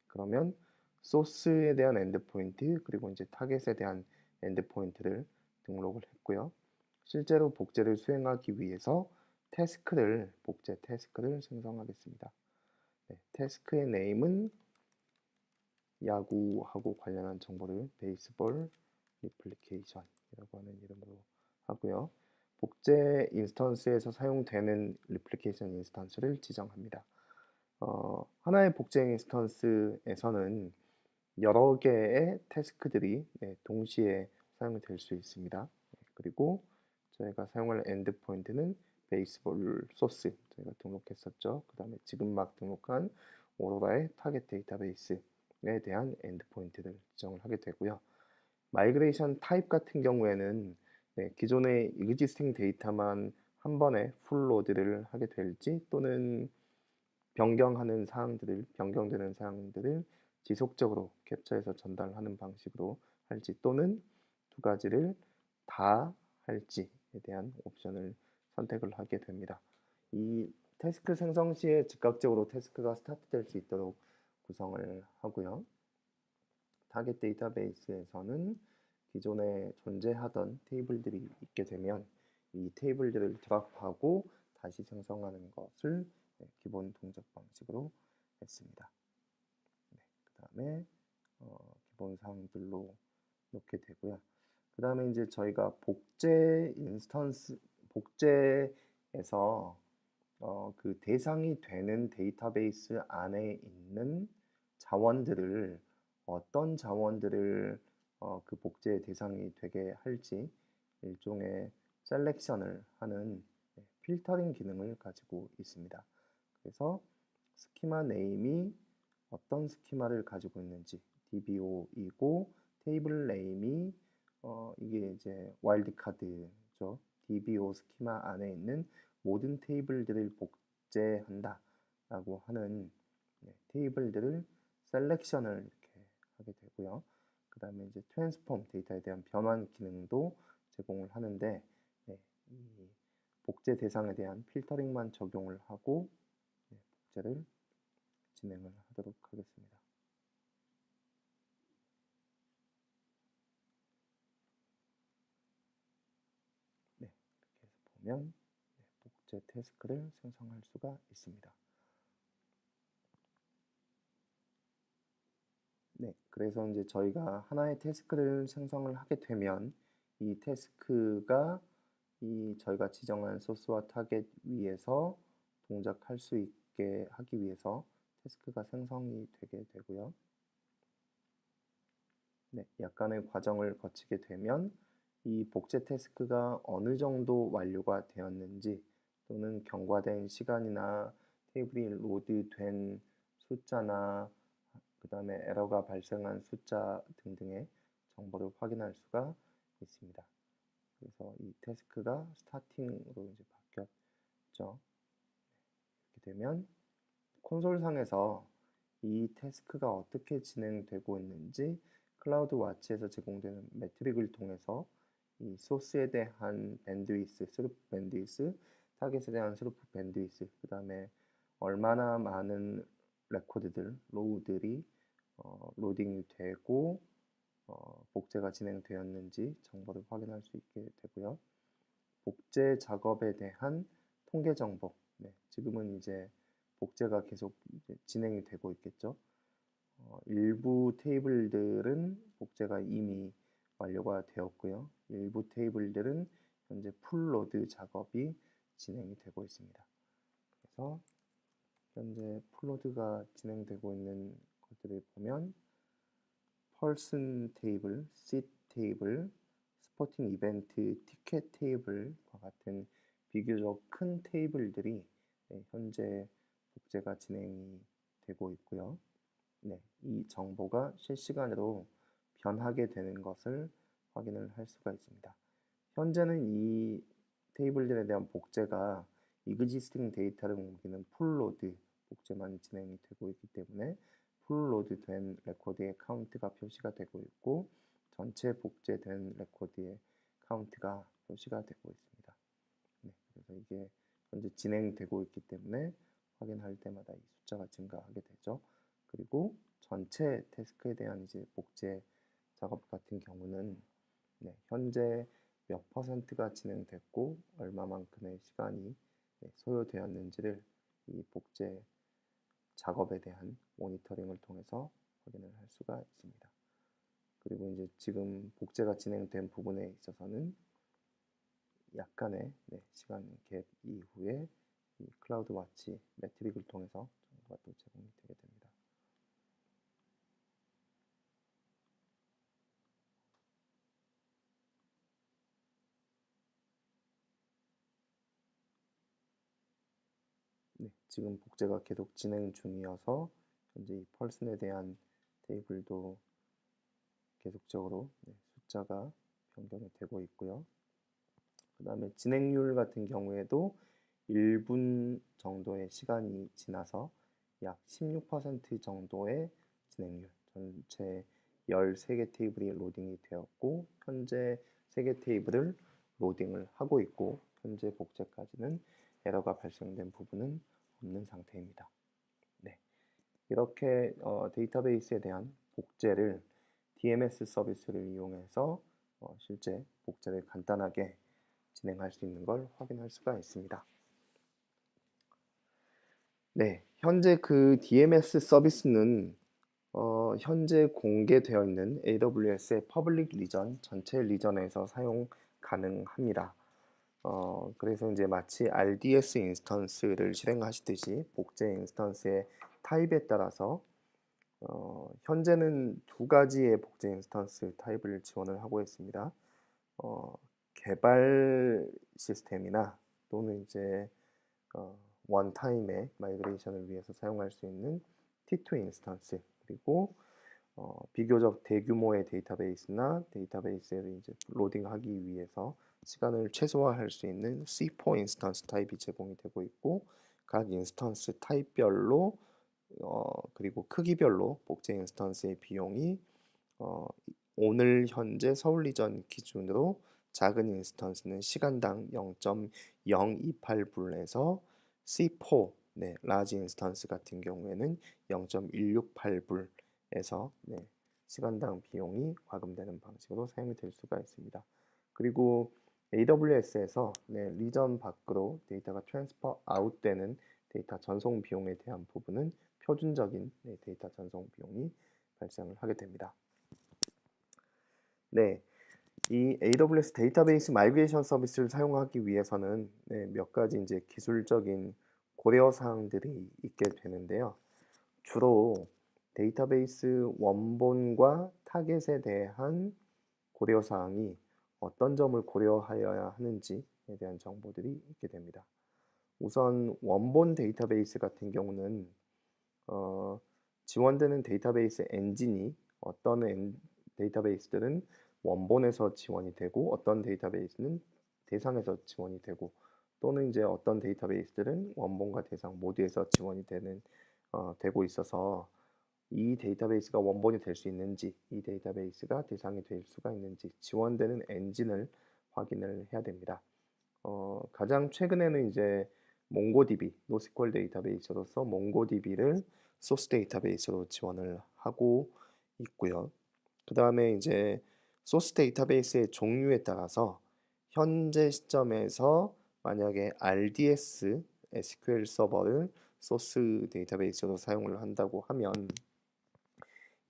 그러면 소스에 대한 엔드포인트 그리고 이제 타겟에 대한 엔드포인트를 등록을 했고요. 실제로 복제를 수행하기 위해서 복제 태스크를 생성하겠습니다. 태스크의 네임은 야구하고 관련한 정보를 베이스볼 리플리케이션이라고 하는 이름으로 하고요. 복제 인스턴스에서 사용되는 리플리케이션 인스턴스를 지정합니다. 하나의 복제 인스턴스에서는 여러 개의 태스크들이 동시에 사용이 될 수 있습니다. 그리고 저희가 사용할 엔드포인트는 베이스볼 소스 저희가 등록했었죠. 그 다음에 지금 막 등록한 오로라의 타겟 데이터베이스에 대한 엔드포인트를 지정을 하게 되고요. 마이그레이션 타입 같은 경우에는 기존의 existing 데이터만 한 번에 풀 로드를 하게 될지 또는 변경되는 사항들을 지속적으로 캡처해서 전달하는 방식으로 할지 또는 두 가지를 다 할지에 대한 옵션을 선택을 하게 됩니다. 이 태스크 생성 시에 즉각적으로 태스크가 스타트될 수 있도록 구성을 하고요. 타겟 데이터베이스에서는 기존에 존재하던 테이블들이 있게 되면 이 테이블들을 드랍하고 다시 생성하는 것을 기본 동작 방식으로 했습니다. 그 다음에 기본 사항들로 놓게 되고요. 그 다음에 이제 저희가 복제에서 그 대상이 되는 데이터베이스 안에 있는 자원들을 어떤 자원들을 그 복제의 대상이 되게 할지 일종의 셀렉션을 하는 필터링 기능을 가지고 있습니다. 그래서 스키마 네임이 어떤 스키마를 가지고 있는지 DBO이고 테이블 네임이 이게 이제 와일드카드죠. DBO 스키마 안에 있는 모든 테이블들을 복제한다 라고 하는 테이블들을 셀렉션을 이렇게 하게 되고요. 그 다음에 이제 트랜스폼 데이터에 대한 변환 기능도 제공을 하는데 이 복제 대상에 대한 필터링만 적용을 하고 복제를 진행을 하도록 하겠습니다. 이렇게 해서 보면 복제 태스크를 생성할 수가 있습니다. 그래서 이제 저희가 하나의 태스크를 생성을 하게 되면 이 태스크가 저희가 지정한 소스와 타겟 위에서 동작할 수 있게 하기 위해서 태스크가 생성이 되게 되고요. 약간의 과정을 거치게 되면 이 복제 태스크가 어느 정도 완료가 되었는지 또는 경과된 시간이나 테이블이 로드된 숫자나 그 다음에 에러가 발생한 숫자 등등의 정보를 확인할 수가 있습니다. 그래서 이 태스크가 스타팅으로 이제 바뀌었죠. 이렇게 되면 콘솔상에서 이 태스크가 어떻게 진행되고 있는지 클라우드 와치에서 제공되는 매트릭을 통해서 이 소스에 대한 스루프 밴드위스, 타겟에 대한 스루프 밴드위스, 그 다음에 얼마나 많은 레코드들, 로우들이 로딩이 되고 복제가 진행되었는지 정보를 확인할 수 있게 되고요. 복제 작업에 대한 통계 정보. 네, 지금은 이제 복제가 계속 이제 진행이 되고 있겠죠. 일부 테이블들은 복제가 이미 완료가 되었고요. 일부 테이블들은 현재 풀로드 작업이 진행이 되고 있습니다. 그래서 현재 풀로드가 진행되고 있는 것들을 보면 펄슨 테이블, 시 테이블, 스포팅 이벤트, 티켓 테이블과 같은 비교적 큰 테이블들이 현재 복제가 진행이 되고 있고요. 네, 이 정보가 실시간으로 변하게 되는 것을 확인을 할 수가 있습니다. 현재는 이 테이블들에 대한 복제가 existing 데이터를 옮기는 풀로드 복제만 진행이 되고 있기 때문에 풀로드 된 레코드의 카운트가 표시가 되고 있고 전체 복제된 레코드의 카운트가 표시가 되고 있습니다. 네, 그래서 이게 현재 진행되고 있기 때문에 확인할 때마다 이 숫자가 증가하게 되죠. 그리고 전체 태스크에 대한 이제 복제 작업 같은 경우는 현재 몇 퍼센트가 진행됐고 얼마만큼의 시간이 소요되었는지를 이 복제 작업에 대한 모니터링을 통해서 확인을 할 수가 있습니다. 그리고 이제 지금 복제가 진행된 부분에 있어서는 약간의 시간 갭 이후에 이 클라우드 와치 매트릭을 통해서 정보가 또 제공이 되게 됩니다. 지금 복제가 계속 진행 중이어서 현재 이 펄슨에 대한 테이블도 계속적으로 숫자가 변경이 되고 있고요. 그 다음에 진행률 같은 경우에도 1분 정도의 시간이 지나서 약 16% 정도의 진행률, 전체 13개 테이블이 로딩이 되었고 현재 3개 테이블을 로딩을 하고 있고 현재 복제까지는 에러가 발생된 부분은 없는 상태입니다. 네, 이렇게 데이터베이스에 대한 복제를 DMS 서비스를 이용해서 실제 복제를 간단하게 진행할 수 있는 걸 확인할 수가 있습니다. 네, 현재 그 DMS 서비스는 현재 공개되어 있는 AWS의 퍼블릭 리전, 전체 리전에서 사용 가능합니다. 그래서 이제 마치 RDS 인스턴스를 실행하시듯이 복제 인스턴스의 타입에 따라서 현재는 두 가지의 복제 인스턴스 타입을 지원을 하고 있습니다. 개발 시스템이나 또는 이제 원타임의 마이그레이션을 위해서 사용할 수 있는 T2 인스턴스 그리고 비교적 대규모의 데이터베이스나 데이터베이스를 이제 로딩하기 위해서 시간을 최소화할 수 있는 C4 인스턴스 타입이 제공이 되고 있고 각 인스턴스 타입별로 그리고 크기별로 복제 인스턴스의 비용이 오늘 현재 서울 리전 기준으로 작은 인스턴스는 시간당 0.028불에서 C4 라지 인스턴스 같은 경우에는 0.168불에서 시간당 비용이 과금되는 방식으로 사용이 될 수가 있습니다. 그리고 AWS에서 리전 밖으로 데이터가 트랜스퍼 아웃되는 데이터 전송 비용에 대한 부분은 표준적인 데이터 전송 비용이 발생을 하게 됩니다. 네, 이 AWS 데이터베이스 마이그레이션 서비스를 사용하기 위해서는 몇 가지 이제 기술적인 고려 사항들이 있게 되는데요. 주로 데이터베이스 원본과 타겟에 대한 고려 사항이 어떤 점을 고려하여야 하는지에 대한 정보들이 있게 됩니다. 우선 원본 데이터베이스 같은 경우는 지원되는 데이터베이스 엔진이 어떤 데이터베이스들은 원본에서 지원이 되고 어떤 데이터베이스는 대상에서 지원이 되고 또는 이제 어떤 데이터베이스들은 원본과 대상 모두에서 지원이 되고 있어서 이 데이터베이스가 원본이 될 수 있는지 이 데이터베이스가 대상이 될 수가 있는지 지원되는 엔진을 확인을 해야 됩니다. 가장 최근에는 이제 몽고DB, 노스QL 데이터베이스로서 몽고DB를 소스 데이터베이스로 지원을 하고 있고요. 그 다음에 이제 소스 데이터베이스의 종류에 따라서 현재 시점에서 만약에 RDS SQL 서버를 소스 데이터베이스로 사용을 한다고 하면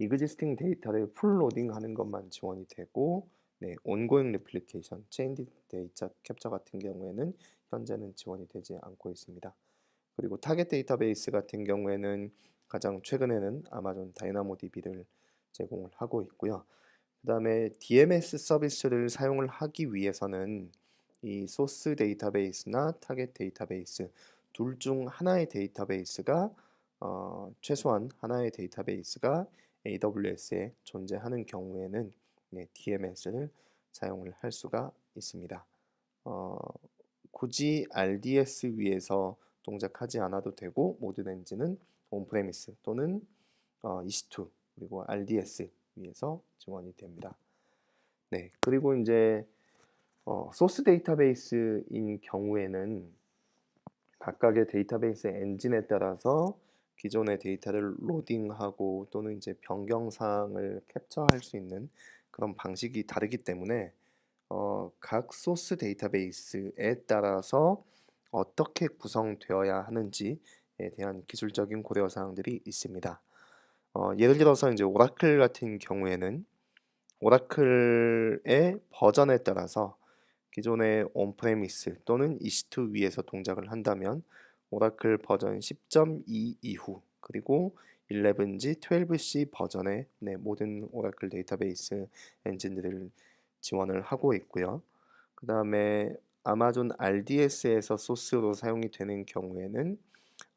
existing 데이터를 풀 로딩하는 것만 지원이 되고, 네, ongoing replication, chain 데이터 캡처 같은 경우에는 현재는 지원이 되지 않고 있습니다. 그리고 타겟 데이터베이스 같은 경우에는 가장 최근에는 아마존 다이나모DB를 제공을 하고 있고요. 그 다음에 DMS 서비스를 사용을 하기 위해서는 이 소스 데이터베이스나 타겟 데이터베이스 둘 중 하나의 데이터베이스가 최소한 하나의 데이터베이스가 AWS에 존재하는 경우에는 네, DMS를 사용을 할 수가 있습니다. 어, 굳이 RDS 위에서 동작하지 않아도 되고 모든 엔진은 온프레미스 또는 EC2 그리고 RDS 위에서 지원이 됩니다. 네, 그리고 이제 소스 데이터베이스인 경우에는 각각의 데이터베이스 엔진에 따라서 기존의 데이터를 로딩하고 또는 이제 변경사항을 캡처할 수 있는 그런 방식이 다르기 때문에 각 소스 데이터베이스에 따라서 어떻게 구성되어야 하는지에 대한 기술적인 고려 사항들이 있습니다. 예를 들어서 이제 오라클 같은 경우에는 오라클의 버전에 따라서 기존의 온프레미스 또는 EC2 위에서 동작을 한다면 오라클 버전 10.2 이후 그리고 11G, 12C 버전의 네, 모든 오라클 데이터베이스 엔진들을 지원을 하고 있고요. 그 다음에 아마존 RDS에서 소스로 사용이 되는 경우에는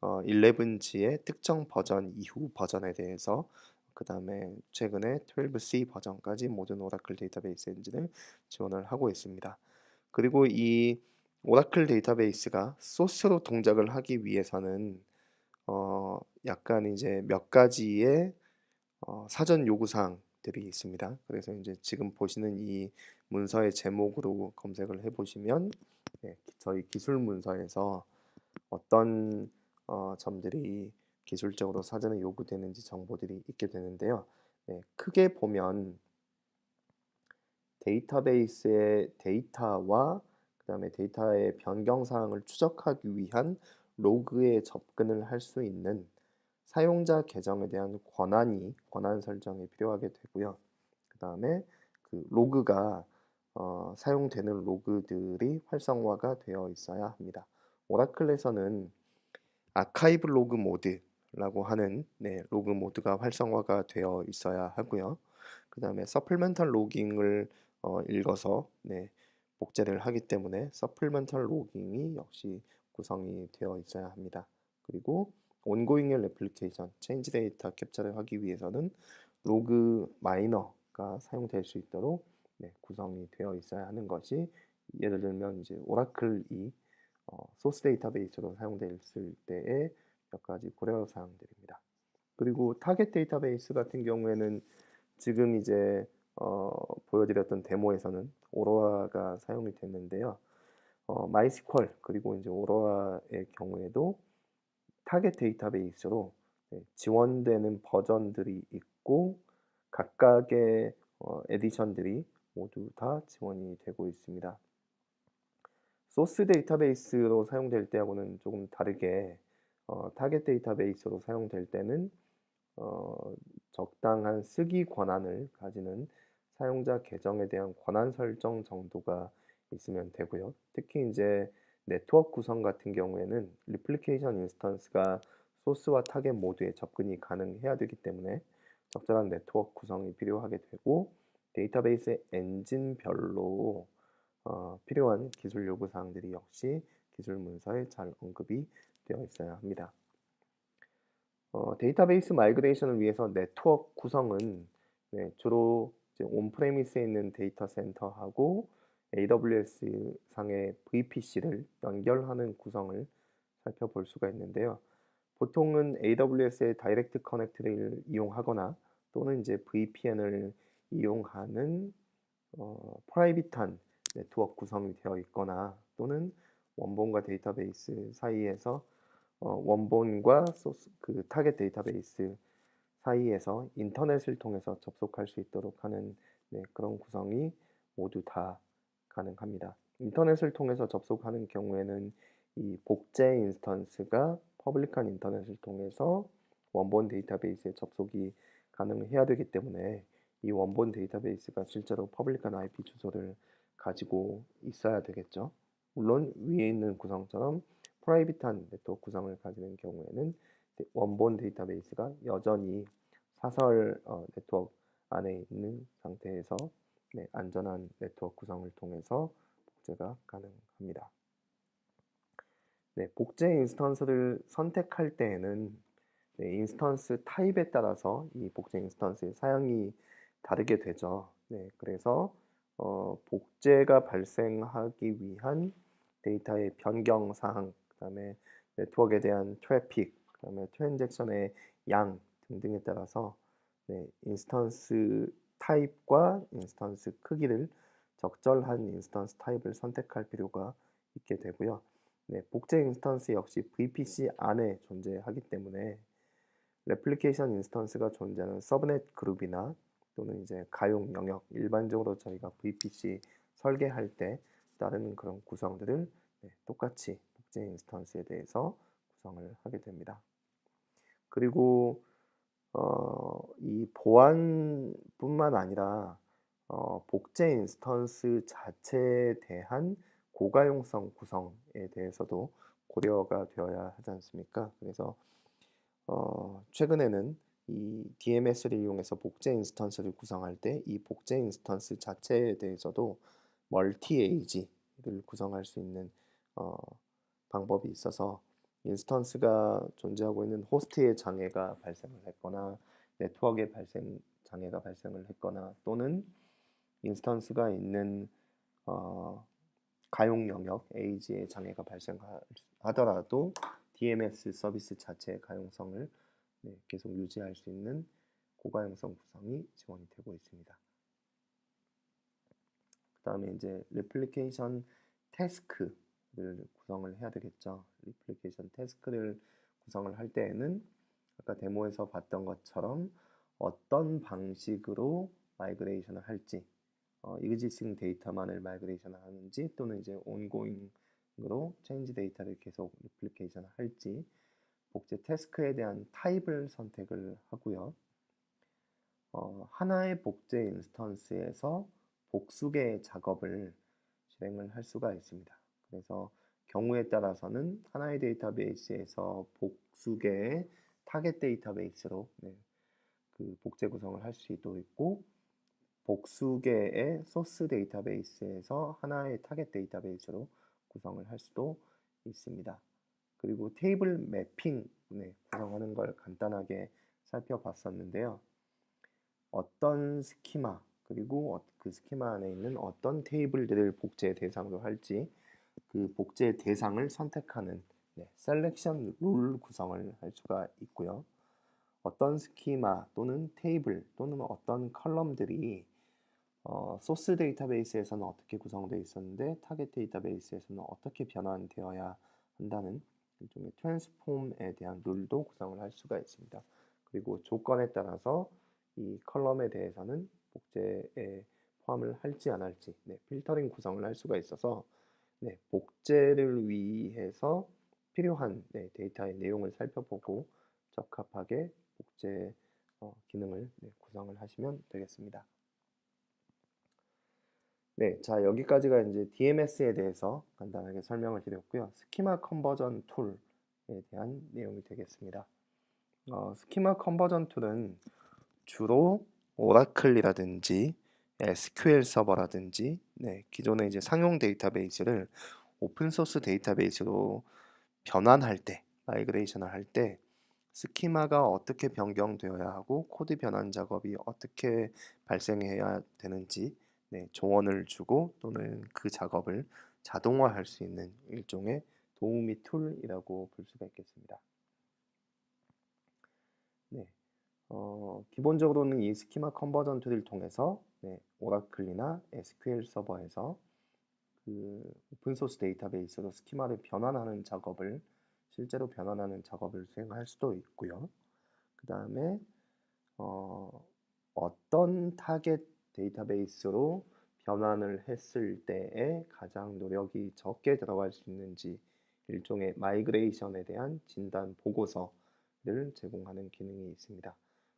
11G의 특정 버전 이후 버전에 대해서 그 다음에 최근에 12C 버전까지 모든 오라클 데이터베이스 엔진을 지원을 하고 있습니다. 그리고 이 오라클 데이터베이스가 소스로 동작을 하기 위해서는 약간 이제 몇 가지의 사전 요구 사항들이 있습니다. 그래서 이제 지금 보시는 이 문서의 제목으로 검색을 해보시면 네, 저희 기술 문서에서 어떤 점들이 기술적으로 사전에 요구되는지 정보들이 있게 되는데요. 네, 크게 보면 데이터베이스의 데이터와 그 다음에 데이터의 변경 사항을 추적하기 위한 로그에 접근을 할 수 있는 사용자 계정에 대한 권한 설정이 필요하게 되고요. 그 다음에 그 로그가 사용되는 로그들이 활성화가 되어 있어야 합니다. 오라클에서는 아카이브 로그 모드라고 하는 네, 로그 모드가 활성화가 되어 있어야 하고요. 그 다음에 서플멘탈 로깅을 읽어서 네, 복제를 하기 때문에 서플멘탈 로깅이 역시 구성이 되어 있어야 합니다. 그리고 온고잉의 레플리케이션, 체인지 데이터 캡처를 하기 위해서는 로그 마이너가 사용될 수 있도록 네, 구성이 되어 있어야 하는 것이 예를 들면 이제 오라클이 소스 데이터베이스로 사용됐을 때의 몇 가지 고려 사항들입니다. 그리고 타겟 데이터베이스 같은 경우에는 지금 이제 보여드렸던 데모에서는 오로아가 사용이 됐는데요. 마이스퀄 그리고 이제 오로아의 경우에도 타겟 데이터베이스로 네, 지원되는 버전들이 있고 각각의 에디션들이 모두 다 지원이 되고 있습니다. 소스 데이터베이스로 사용될 때하고는 조금 다르게 타겟 데이터베이스로 사용될 때는 적당한 쓰기 권한을 가지는 사용자 계정에 대한 권한 설정 정도가 있으면 되고요. 특히 이제 네트워크 구성 같은 경우에는 리플리케이션 인스턴스가 소스와 타겟 모두에 접근이 가능해야 되기 때문에 적절한 네트워크 구성이 필요하게 되고 데이터베이스 엔진별로 필요한 기술 요구 사항들이 역시 기술 문서에 잘 언급이 되어 있어야 합니다. 데이터베이스 마이그레이션을 위해서 네트워크 구성은 네, 주로 온프레미스에 있는 데이터 센터하고 AWS 상의 VPC를 연결하는 구성을 살펴볼 수가 있는데요. 보통은 AWS의 다이렉트 커넥트를 이용하거나 또는 이제 VPN을 이용하는 프라이빗한 네트워크 구성이 되어 있거나 또는 원본과 데이터베이스 사이에서 원본과 소스 그 타겟 데이터베이스 사이에서 인터넷을 통해서 접속할 수 있도록 하는 네, 그런 구성이 모두 다 가능합니다. 인터넷을 통해서 접속하는 경우에는 이 복제 인스턴스가 퍼블릭한 인터넷을 통해서 원본 데이터베이스에 접속이 가능해야 되기 때문에 이 원본 데이터베이스가 실제로 퍼블릭한 IP 주소를 가지고 있어야 되겠죠. 물론 위에 있는 구성처럼 프라이빗한 네트워크 구성을 가지는 경우에는 원본 데이터베이스가 여전히 사설 네트워크 안에 있는 상태에서 안전한 네트워크 구성을 통해서 복제가 가능합니다. 복제 인스턴스를 선택할 때에는 인스턴스 타입에 따라서 이 복제 인스턴스의 사양이 다르게 되죠. 그래서 복제가 발생하기 위한 데이터의 변경 사항, 그다음에 네트워크에 대한 트래픽, 그다음에 트랜잭션의 양 등등에 따라서 인스턴스 타입과 인스턴스 크기를 적절한 인스턴스 타입을 선택할 필요가 있게 되고요. 복제 인스턴스 역시 VPC 안에 존재하기 때문에 레플리케이션 인스턴스가 존재하는 서브넷 그룹이나 또는 이제 가용 영역, 일반적으로 저희가 VPC 설계할 때 따르는 그런 구성들을 똑같이 복제 인스턴스에 대해서 구성을 하게 됩니다. 그리고 이 보안뿐만 아니라 복제 인스턴스 자체에 대한 고가용성 구성에 대해서도 고려가 되어야 하지 않습니까? 그래서 최근에는 이 DMS를 이용해서 복제 인스턴스를 구성할 때 이 복제 인스턴스 자체에 대해서도 멀티 에이지를 구성할 수 있는 어, 방법이 있어서 인스턴스가 존재하고 있는 호스트의 장애가 발생을 했거나 네트워크의 장애가 발생을 했거나 또는 인스턴스가 있는 어, 가용 영역 에이지의 장애가 발생하더라도 DMS 서비스 자체의 가용성을 계속 유지할 수 있는 고가용성 구성이 지원이 되고 있습니다. 그 다음에 이제 레플리케이션 태스크를 구성을 해야 되겠죠. 레플리케이션 태스크를 구성을 할 때에는 아까 데모에서 봤던 것처럼 어떤 방식으로 마이그레이션을 할지, existing 데이터만을 마이그레이션을 하는지 또는 이제 온고잉으로 체인지 데이터를 계속 레플리케이션을 할지 복제 태스크에 대한 타입을 선택을 하고요. 하나의 복제 인스턴스에서 복수 개의 작업을 실행을 할 수가 있습니다. 그래서 경우에 따라서는 하나의 데이터베이스에서 복수 개의 타겟 데이터베이스로 그 복제 구성을 할 수도 있고 복수 개의 소스 데이터베이스에서 하나의 타겟 데이터베이스로 구성을 할 수도 있습니다. 그리고 테이블 매핑 구성하는 걸 간단하게 살펴봤었는데요. 어떤 스키마 그리고 그 스키마 안에 있는 어떤 테이블들을 복제 대상으로 할지 그 복제 대상을 선택하는 셀렉션 룰 구성을 할 수가 있고요. 어떤 스키마 또는 테이블 또는 어떤 컬럼들이 소스 데이터베이스에서는 어떻게 구성되어 있었는데 타겟 데이터베이스에서는 어떻게 변환되어야 한다는 일종의 트랜스폼에 대한 룰도 구성을 할 수가 있습니다. 그리고 조건에 따라서 이 컬럼에 대해서는 복제에 포함을 할지 안 할지 필터링 구성을 할 수가 있어서 복제를 위해서 필요한 데이터의 내용을 살펴보고 적합하게 복제 기능을 구성을 하시면 되겠습니다. 자 여기까지가 이제 DMS에 대해서 간단하게 설명을 드렸고요. 스키마 컨버전 툴에 대한 내용이 되겠습니다. 스키마 컨버전 툴은 주로 오라클이라든지 SQL 서버라든지 기존의 이제 상용 데이터베이스를 오픈소스 데이터베이스로 변환할 때, 마이그레이션을 할 때 스키마가 어떻게 변경되어야 하고 코드 변환 작업이 어떻게 발생해야 되는지 조언을 주고 또는 그 작업을 자동화할 수 있는 일종의 도우미 툴이라고 볼 수가 있겠습니다. 기본적으로는 이 스키마 컨버전 툴을 통해서 오라클이나 SQL 서버에서 그 오픈소스 데이터베이스로 스키마를 변환하는 작업을 실제로 변환하는 작업을 수행할 수도 있고요. 그 다음에 어떤 타겟 데이터베이스로 변환을 했을 때에 가장 노력이 적게 들어갈 수 있는지 일종의 마이그레이션에 대한 진단 보고서를 제공하는 기능이 있습니다.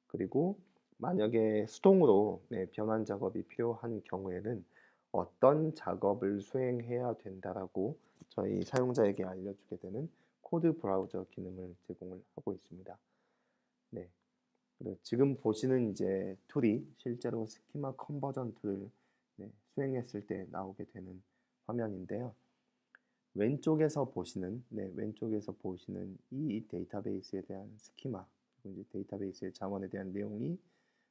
그리고 만약에 수동으로 변환 작업이 필요한 경우에는 어떤 작업을 수행해야 된다라고 저희 사용자에게 알려주게 되는 코드 브라우저 기능을 제공을 하고 있습니다. 네. 지금 보시는 이제 툴이 실제로 스키마 컨버전 툴을 수행했을 때 나오게 되는 화면인데요. 왼쪽에서 보시는 이 데이터베이스에 대한 스키마, 그리고 이제 데이터베이스의 자원에 대한 내용이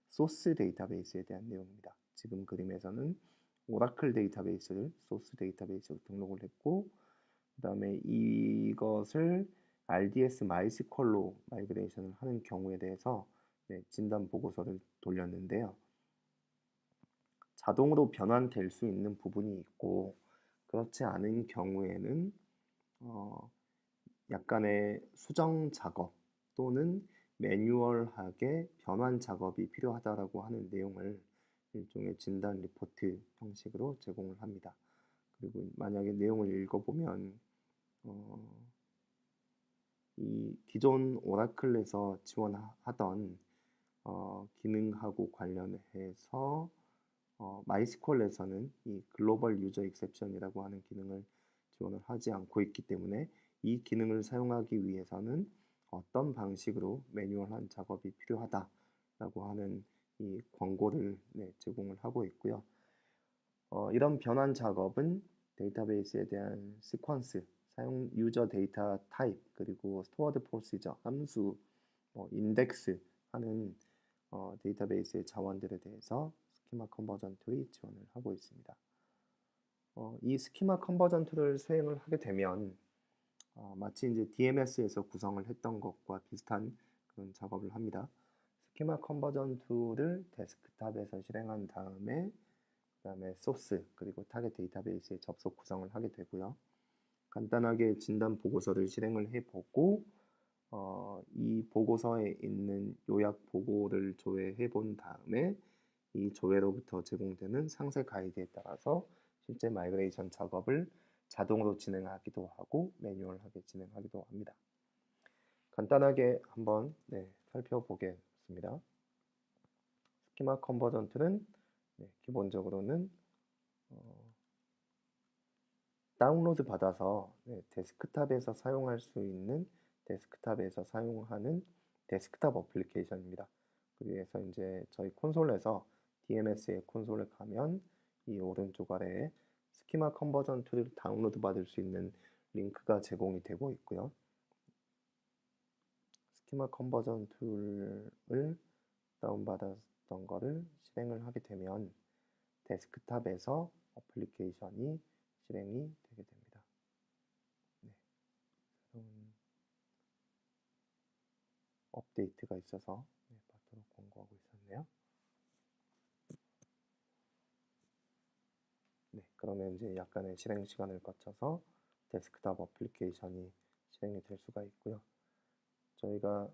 소스 데이터베이스에 대한 내용입니다. 지금 그림에서는 오라클 데이터베이스를 소스 데이터베이스로 등록을 했고, 그 다음에 이것을 RDS 마이스컬로 마이그레이션을 하는 경우에 대해서 진단 보고서를 돌렸는데요. 자동으로 변환될 수 있는 부분이 있고 그렇지 않은 경우에는 약간의 수정 작업 또는 매뉴얼하게 변환 작업이 필요하다라고 하는 내용을 일종의 진단 리포트 형식으로 제공을 합니다. 그리고 만약에 내용을 읽어보면 이 기존 오라클에서 지원하던 기능하고 관련해서 마이스컬에서는 이 글로벌 유저 익셉션이라고 하는 기능을 지원을 하지 않고 있기 때문에 이 기능을 사용하기 위해서는 어떤 방식으로 매뉴얼한 작업이 필요하다라고 하는 이 권고를 제공을 하고 있고요. 이런 변환 작업은 데이터베이스에 대한 시퀀스, 사용 유저 데이터 타입, 그리고 스토어드 프로시저, 함수, 인덱스 하는 데이터베이스의 자원들에 대해서 스키마 컨버전 툴이 지원을 하고 있습니다. 이 스키마 컨버전 툴을 수행을 하게 되면 마치 이제 DMS에서 구성을 했던 것과 비슷한 그런 작업을 합니다. 스키마 컨버전 툴을 데스크탑에서 실행한 다음에 그다음에 소스 그리고 타겟 데이터베이스에 접속 구성을 하게 되고요. 간단하게 진단 보고서를 실행을 해보고 이 보고서에 있는 요약 보고를 조회해 본 다음에 이 조회로부터 제공되는 상세 가이드에 따라서 실제 마이그레이션 작업을 자동으로 진행하기도 하고 매뉴얼하게 진행하기도 합니다. 간단하게 한번 살펴보겠습니다. 스키마 컨버전 툴은 기본적으로는 다운로드 받아서 데스크탑에서 사용할 수 있는 데스크탑에서 사용하는 데스크탑 어플리케이션입니다. 그래서 이제 저희 콘솔에서 DMS의 콘솔에 가면 이 오른쪽 아래에 스키마 컨버전 툴을 다운로드 받을 수 있는 링크가 제공이 되고 있고요. 스키마 컨버전 툴을 다운받았던 거를 실행을 하게 되면 데스크탑에서 어플리케이션이 실행이 되게 됩니다. 새로운 업데이트가 있어서 받도록 권고하고 있었네요. 그러면 이제 약간의 실행 시간을 거쳐서 데스크탑 어플리케이션이 실행이 될 수가 있고요. 저희가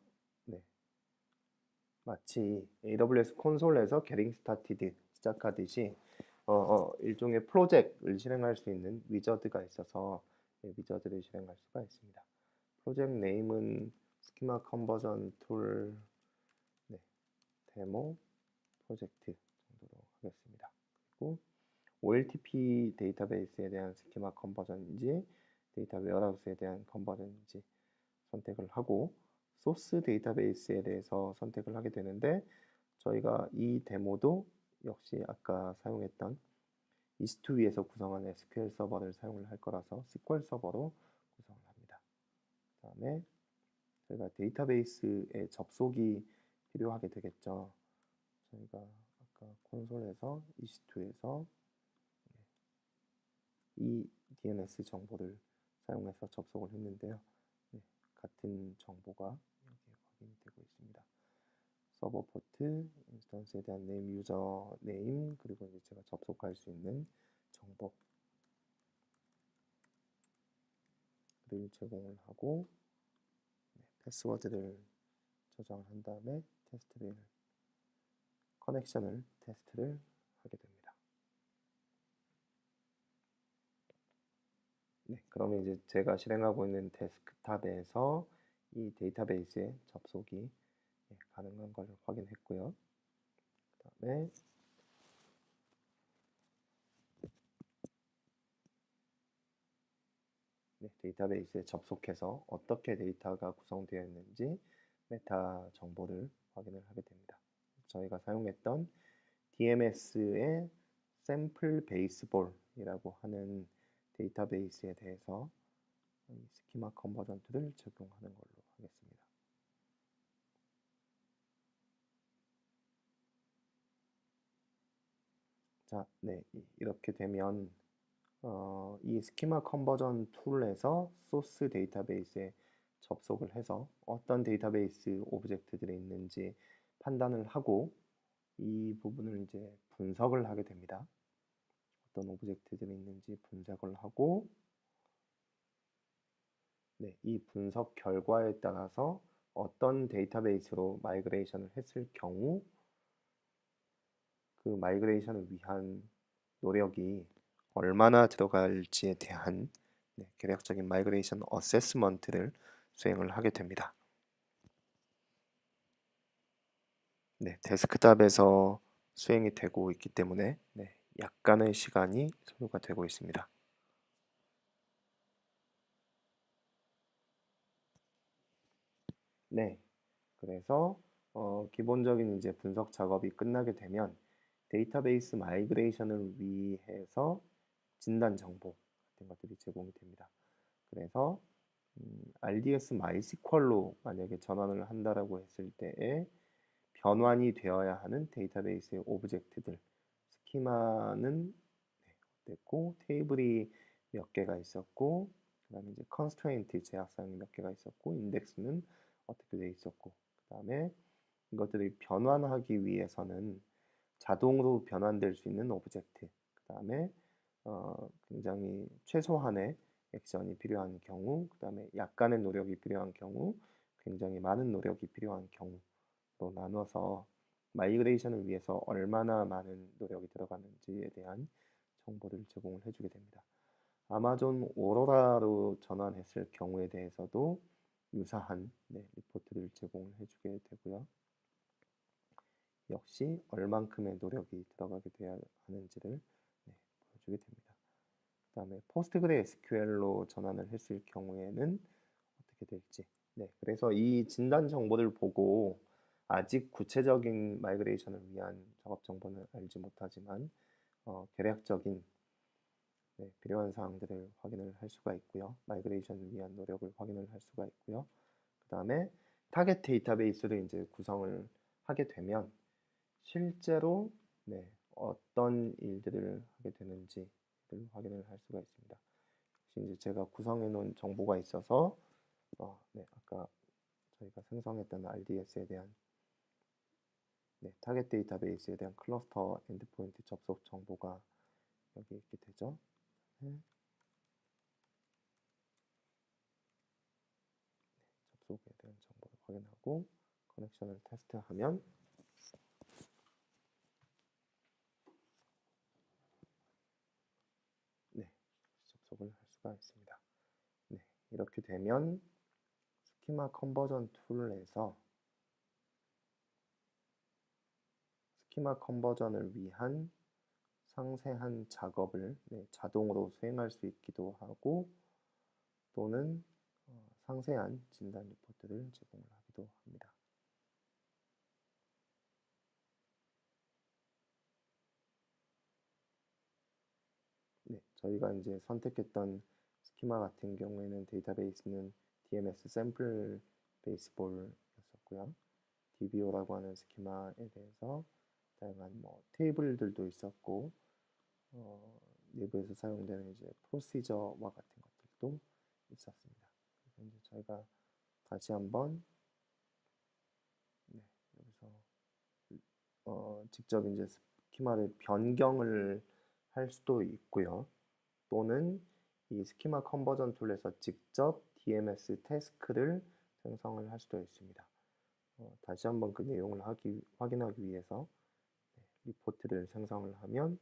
마치 AWS 콘솔에서 Getting Started 시작하듯이 일종의 프로젝트를 실행할 수 있는 위저드가 있어서 위저드를 실행할 수가 있습니다. 프로젝트 네임은 스키마 컨버전 툴 데모 프로젝트 정도로 하겠습니다. 그리고 OLTP 데이터베이스에 대한 스키마 컨버전인지 데이터 웨어하우스에 대한 컨버전인지 선택을 하고 소스 데이터베이스에 대해서 선택을 하게 되는데 저희가 이 데모도 역시 아까 사용했던 이스트2에서 구성한 SQL 서버를 사용을 할 거라서 SQL 서버로 구성을 합니다. 그 다음에 저희가 데이터베이스에 접속이 필요하게 되겠죠. 저희가 아까 콘솔에서 이스트2에서 이 DNS 정보를 사용해서 접속을 했는데요. 같은 정보가 여기에 확인이 되고 있습니다. 서버 포트, 인스턴스에 대한 네임, 유저 네임, 그리고 이제 제가 접속할 수 있는 정보를 제공을 하고 패스워드를 저장을 한 다음에 커넥션을 테스트를 하게 됩니다. 네, 그러면 이제 제가 실행하고 있는 데스크탑에서 이 데이터베이스에 접속이 가능한 걸 확인했고요. 그다음에 데이터베이스에 접속해서 어떻게 데이터가 구성되어 있는지 메타 정보를 확인을 하게 됩니다. 저희가 사용했던 DMS의 샘플 베이스볼이라고 하는 데이터베이스에 대해서 이 스키마 컨버전 툴을 적용하는 걸로 하겠습니다. 자, 네, 이렇게 되면 이 스키마 컨버전 툴에서 소스 데이터베이스에 접속을 해서 어떤 데이터베이스 오브젝트들이 있는지 판단을 하고 이 부분을 이제 분석을 하게 됩니다. 어떤 오브젝트들이 있는지 분석을 하고 이 분석 결과에 따라서 어떤 데이터베이스로 마이그레이션을 했을 경우 그 마이그레이션을 위한 노력이 얼마나 들어갈지에 대한 계략적인 마이그레이션 어세스먼트를 수행을 하게 됩니다. 데스크탑에서 수행이 되고 있기 때문에 약간의 시간이 소요가 되고 있습니다. 그래서 기본적인 이제 분석 작업이 끝나게 되면 데이터베이스 마이그레이션을 위해서 진단 정보 같은 것들이 제공이 됩니다. 그래서 RDS MySQL로 만약에 전환을 한다라고 했을 때에 변환이 되어야 하는 데이터베이스의 오브젝트들, 스키마는 됐고 테이블이 몇 개가 있었고 그다음에 이제 constraint 제약사항이 몇 개가 있었고 인덱스는 어떻게 돼 있었고 그다음에 이것들이 변환하기 위해서는 자동으로 변환될 수 있는 오브젝트 그다음에 굉장히 최소한의 액션이 필요한 경우 그다음에 약간의 노력이 필요한 경우 굉장히 많은 노력이 필요한 경우로 나눠서 마이그레이션을 위해서 얼마나 많은 노력이 들어가는지에 대한 정보를 제공을 해주게 됩니다. 아마존 오로라로 전환했을 경우에 대해서도 유사한 리포트를 제공을 해주게 되고요. 역시 얼만큼의 노력이 들어가게 되어야 하는지를 보여주게 됩니다. 그 다음에 포스트그레SQL로 전환을 했을 경우에는 어떻게 될지 그래서 이 진단 정보를 보고 아직 구체적인 마이그레이션을 위한 작업 정보는 알지 못하지만 계략적인 필요한 사항들을 확인을 할 수가 있고요. 마이그레이션을 위한 노력을 확인을 할 수가 있고요. 그 다음에 타겟 데이터베이스를 이제 구성을 하게 되면 실제로 어떤 일들을 하게 되는지를 확인을 할 수가 있습니다. 이제 제가 구성해 놓은 정보가 있어서 아까 저희가 생성했던 RDS에 대한 타겟 데이터베이스에 대한 클러스터 엔드포인트 접속 정보가 여기 있게 되죠. 접속에 대한 정보를 확인하고 커넥션을 테스트하면 접속을 할 수가 있습니다. 이렇게 되면 스키마 컨버전 툴에서 스키마 컨버전을 위한 상세한 작업을 자동으로 수행할 수 있기도 하고 또는 상세한 진단 리포트를 제공을 하기도 합니다. 저희가 이제 선택했던 스키마 같은 경우에는 데이터베이스는 DMS 샘플 베이스볼이었었고요. DBO라고 하는 스키마에 대해서 다양한 테이블들도 있었고 내부에서 사용되는 이제 프로시저와 같은 것들도 있었습니다. 그래서 이제 저희가 다시 한번 여기서 직접 이제 스키마를 변경을 할 수도 있고요. 또는 이 스키마 컨버전 툴에서 직접 DMS 태스크를 생성을 할 수도 있습니다. 다시 한번 그 내용을 확인하기 위해서 리포트를 생성을 하면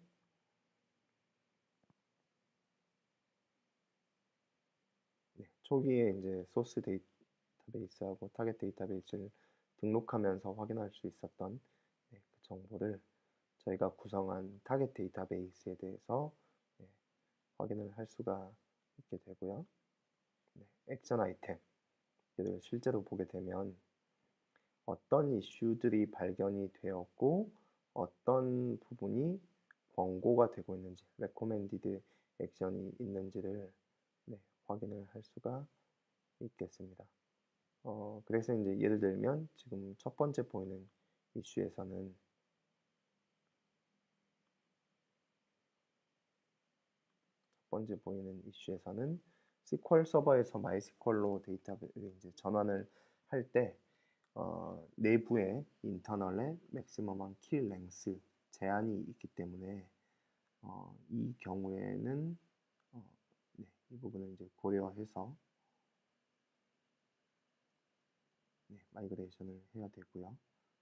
초기에 이제 소스 데이터베이스하고 타겟 데이터베이스를 등록하면서 확인할 수 있었던 그 정보를 저희가 구성한 타겟 데이터베이스에 대해서 네, 확인을 할 수가 있게 되고요. 액션 아이템들을 실제로 보게 되면 어떤 이슈들이 발견이 되었고 어떤 부분이 권고가 되고 있는지, 레코멘디드 액션이 있는지를 확인을 할 수가 있겠습니다. 그래서 이제 예를 들면 지금 첫 번째 보이는 이슈에서는 SQL 서버에서 MySQL로 데이터를 이제 전환을 할 때 내부에 인터널에 맥시멈한 킬 랭스 제한이 있기 때문에 이 경우에는 이 부분을 이제 고려해서 마이그레이션을 해야 되고요.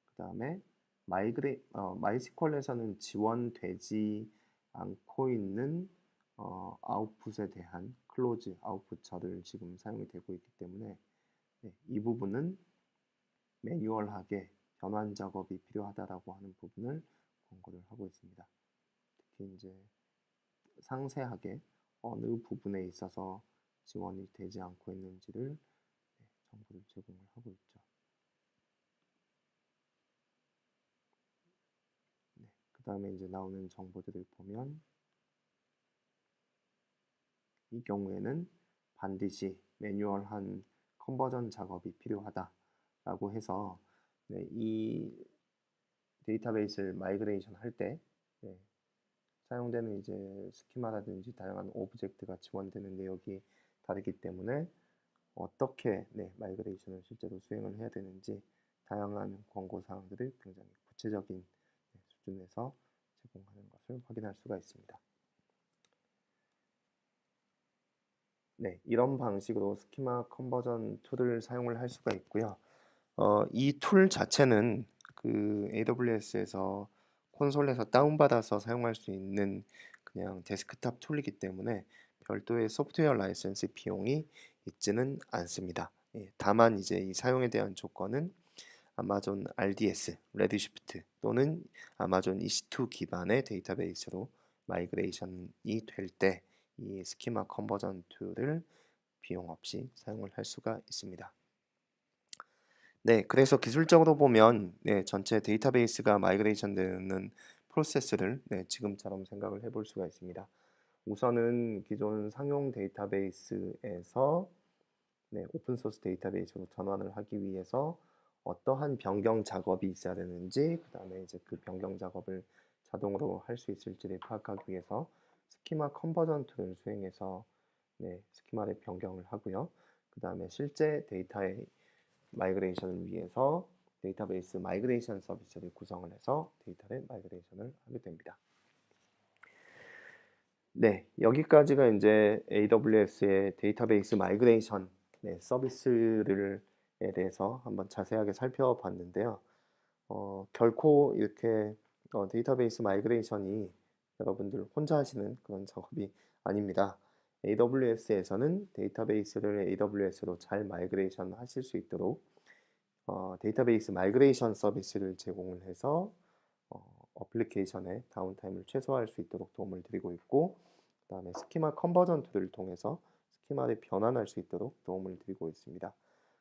그 다음에 MySQL에서는 지원되지 않고 있는 아웃풋에 대한 클로즈 아웃풋처를 지금 사용이 되고 있기 때문에 이 부분은 매뉴얼하게 변환 작업이 필요하다라고 하는 부분을 권고를 하고 있습니다. 특히 이제 상세하게 어느 부분에 있어서 지원이 되지 않고 있는지를 정보를 제공을 하고 있죠. 그 다음에 이제 나오는 정보들을 보면 이 경우에는 반드시 매뉴얼한 컨버전 작업이 필요하다라고 해서 이 데이터베이스를 마이그레이션 할 때 사용되는 이제 스키마라든지 다양한 오브젝트가 지원되는 내역이 다르기 때문에 어떻게 마이그레이션을 실제로 수행을 해야 되는지 다양한 권고 사항들을 굉장히 구체적인 수준에서 제공하는 것을 확인할 수가 있습니다. 이런 방식으로 스키마 컨버전 툴을 사용을 할 수가 있고요. 이 툴 자체는 그 AWS에서 콘솔에서 다운받아서 사용할 수 있는 그냥 데스크탑 툴이기 때문에 별도의 소프트웨어 라이센스 비용이 있지는 않습니다. 다만 이제 이 사용에 대한 조건은 아마존 RDS, 레드시프트 또는 아마존 EC2 기반의 데이터베이스로 마이그레이션이 될 때 이 스키마 컨버전 툴을 비용 없이 사용을 할 수가 있습니다. 그래서 기술적으로 보면 전체 데이터베이스가 마이그레이션 되는 프로세스를 지금처럼 생각을 해볼 수가 있습니다. 우선은 기존 상용 데이터베이스에서 오픈소스 데이터베이스로 전환을 하기 위해서 어떠한 변경 작업이 있어야 되는지, 그 다음에 이제 그 변경 작업을 자동으로 할 수 있을지를 파악하기 위해서 스키마 컨버전 툴을 수행해서 스키마를 변경을 하고요. 그 다음에 실제 데이터의 마이그레이션을 위해서 데이터베이스 마이그레이션 서비스를 구성을 해서 데이터를 마이그레이션을 하게 됩니다. 여기까지가 이제 AWS의 데이터베이스 마이그레이션 서비스에 대해서 한번 자세하게 살펴봤는데요. 결코 이렇게 데이터베이스 마이그레이션이 여러분들 혼자 하시는 그런 작업이 아닙니다. AWS에서는 데이터베이스를 AWS로 잘 마이그레이션 하실 수 있도록 데이터베이스 마이그레이션 서비스를 제공을 해서 어플리케이션의 다운타임을 최소화할 수 있도록 도움을 드리고 있고, 그 다음에 스키마 컨버전 툴을 통해서 스키마를 변환할 수 있도록 도움을 드리고 있습니다.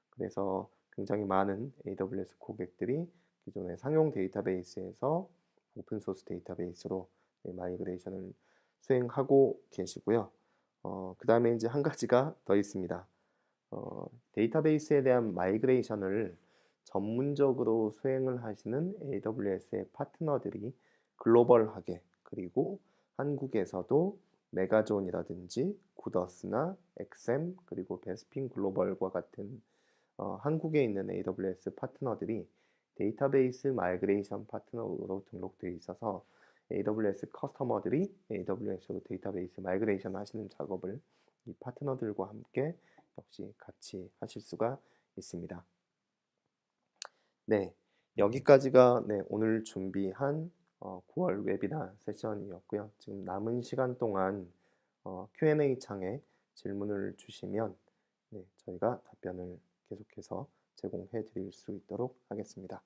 그래서 굉장히 많은 AWS 고객들이 기존의 상용 데이터베이스에서 오픈소스 데이터베이스로 마이그레이션을 수행하고 계시고요. 그 다음에 이제 한 가지가 더 있습니다. 데이터베이스에 대한 마이그레이션을 전문적으로 수행을 하시는 AWS의 파트너들이 글로벌하게, 그리고 한국에서도 메가존이라든지 구더스나 엑셈 그리고 베스핀 글로벌과 같은 한국에 있는 AWS 파트너들이 데이터베이스 마이그레이션 파트너로 등록되어 있어서 AWS 커스터머들이 AWS로 데이터베이스 마이그레이션 하시는 작업을 이 파트너들과 함께 역시 같이 하실 수가 있습니다. 여기까지가 오늘 준비한 9월 웨비나 세션이었고요. 지금 남은 시간 동안 Q&A 창에 질문을 주시면 네, 저희가 답변을 계속해서 제공해 드릴 수 있도록 하겠습니다.